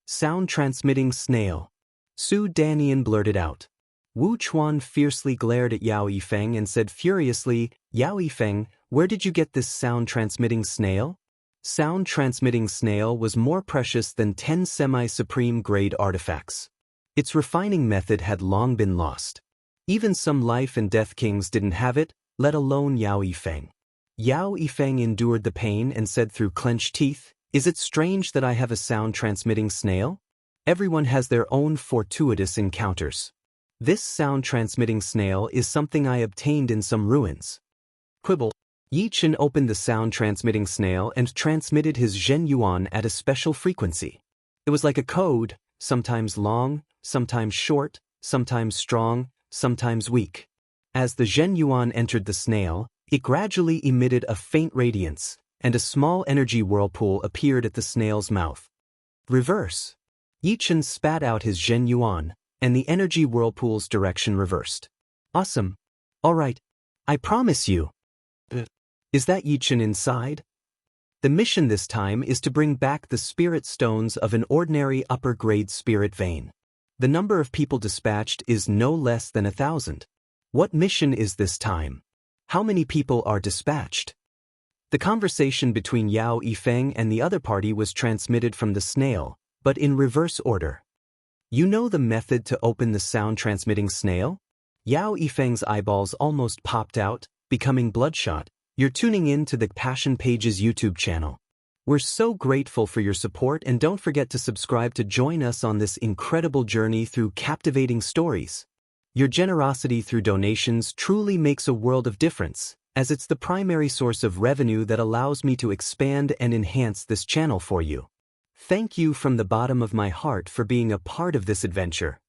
Sound-transmitting snail. Su Danian blurted out. Wu Chuan fiercely glared at Yao Yifeng and said furiously, Yao Yifeng, where did you get this sound-transmitting snail? Sound-transmitting snail was more precious than 10 semi-supreme grade artifacts. Its refining method had long been lost. Even some life and death kings didn't have it, let alone Yao Yifeng. Yao Yifeng endured the pain and said through clenched teeth, Is it strange that I have a sound-transmitting snail? Everyone has their own fortuitous encounters. This sound-transmitting snail is something I obtained in some ruins. Quibble. Yichen opened the sound-transmitting snail and transmitted his Zhen Yuan at a special frequency. It was like a code, sometimes long, sometimes short, sometimes strong, sometimes weak. As the Zhen Yuan entered the snail, it gradually emitted a faint radiance, and a small energy whirlpool appeared at the snail's mouth. Reverse. Yichen spat out his Zhen Yuan, and the energy whirlpool's direction reversed. Awesome. All right. I promise you. Is that Yichen inside? The mission this time is to bring back the spirit stones of an ordinary upper-grade spirit vein. The number of people dispatched is no less than 1,000. What mission is this time? How many people are dispatched? The conversation between Yao Yifeng and the other party was transmitted from the snail, but in reverse order. You know the method to open the sound-transmitting snail? Yao Yifeng's eyeballs almost popped out, becoming bloodshot. You're tuning in to the Passion Pages YouTube channel. We're so grateful for your support, and don't forget to subscribe to join us on this incredible journey through captivating stories. Your generosity through donations truly makes a world of difference, as it's the primary source of revenue that allows me to expand and enhance this channel for you. Thank you from the bottom of my heart for being a part of this adventure.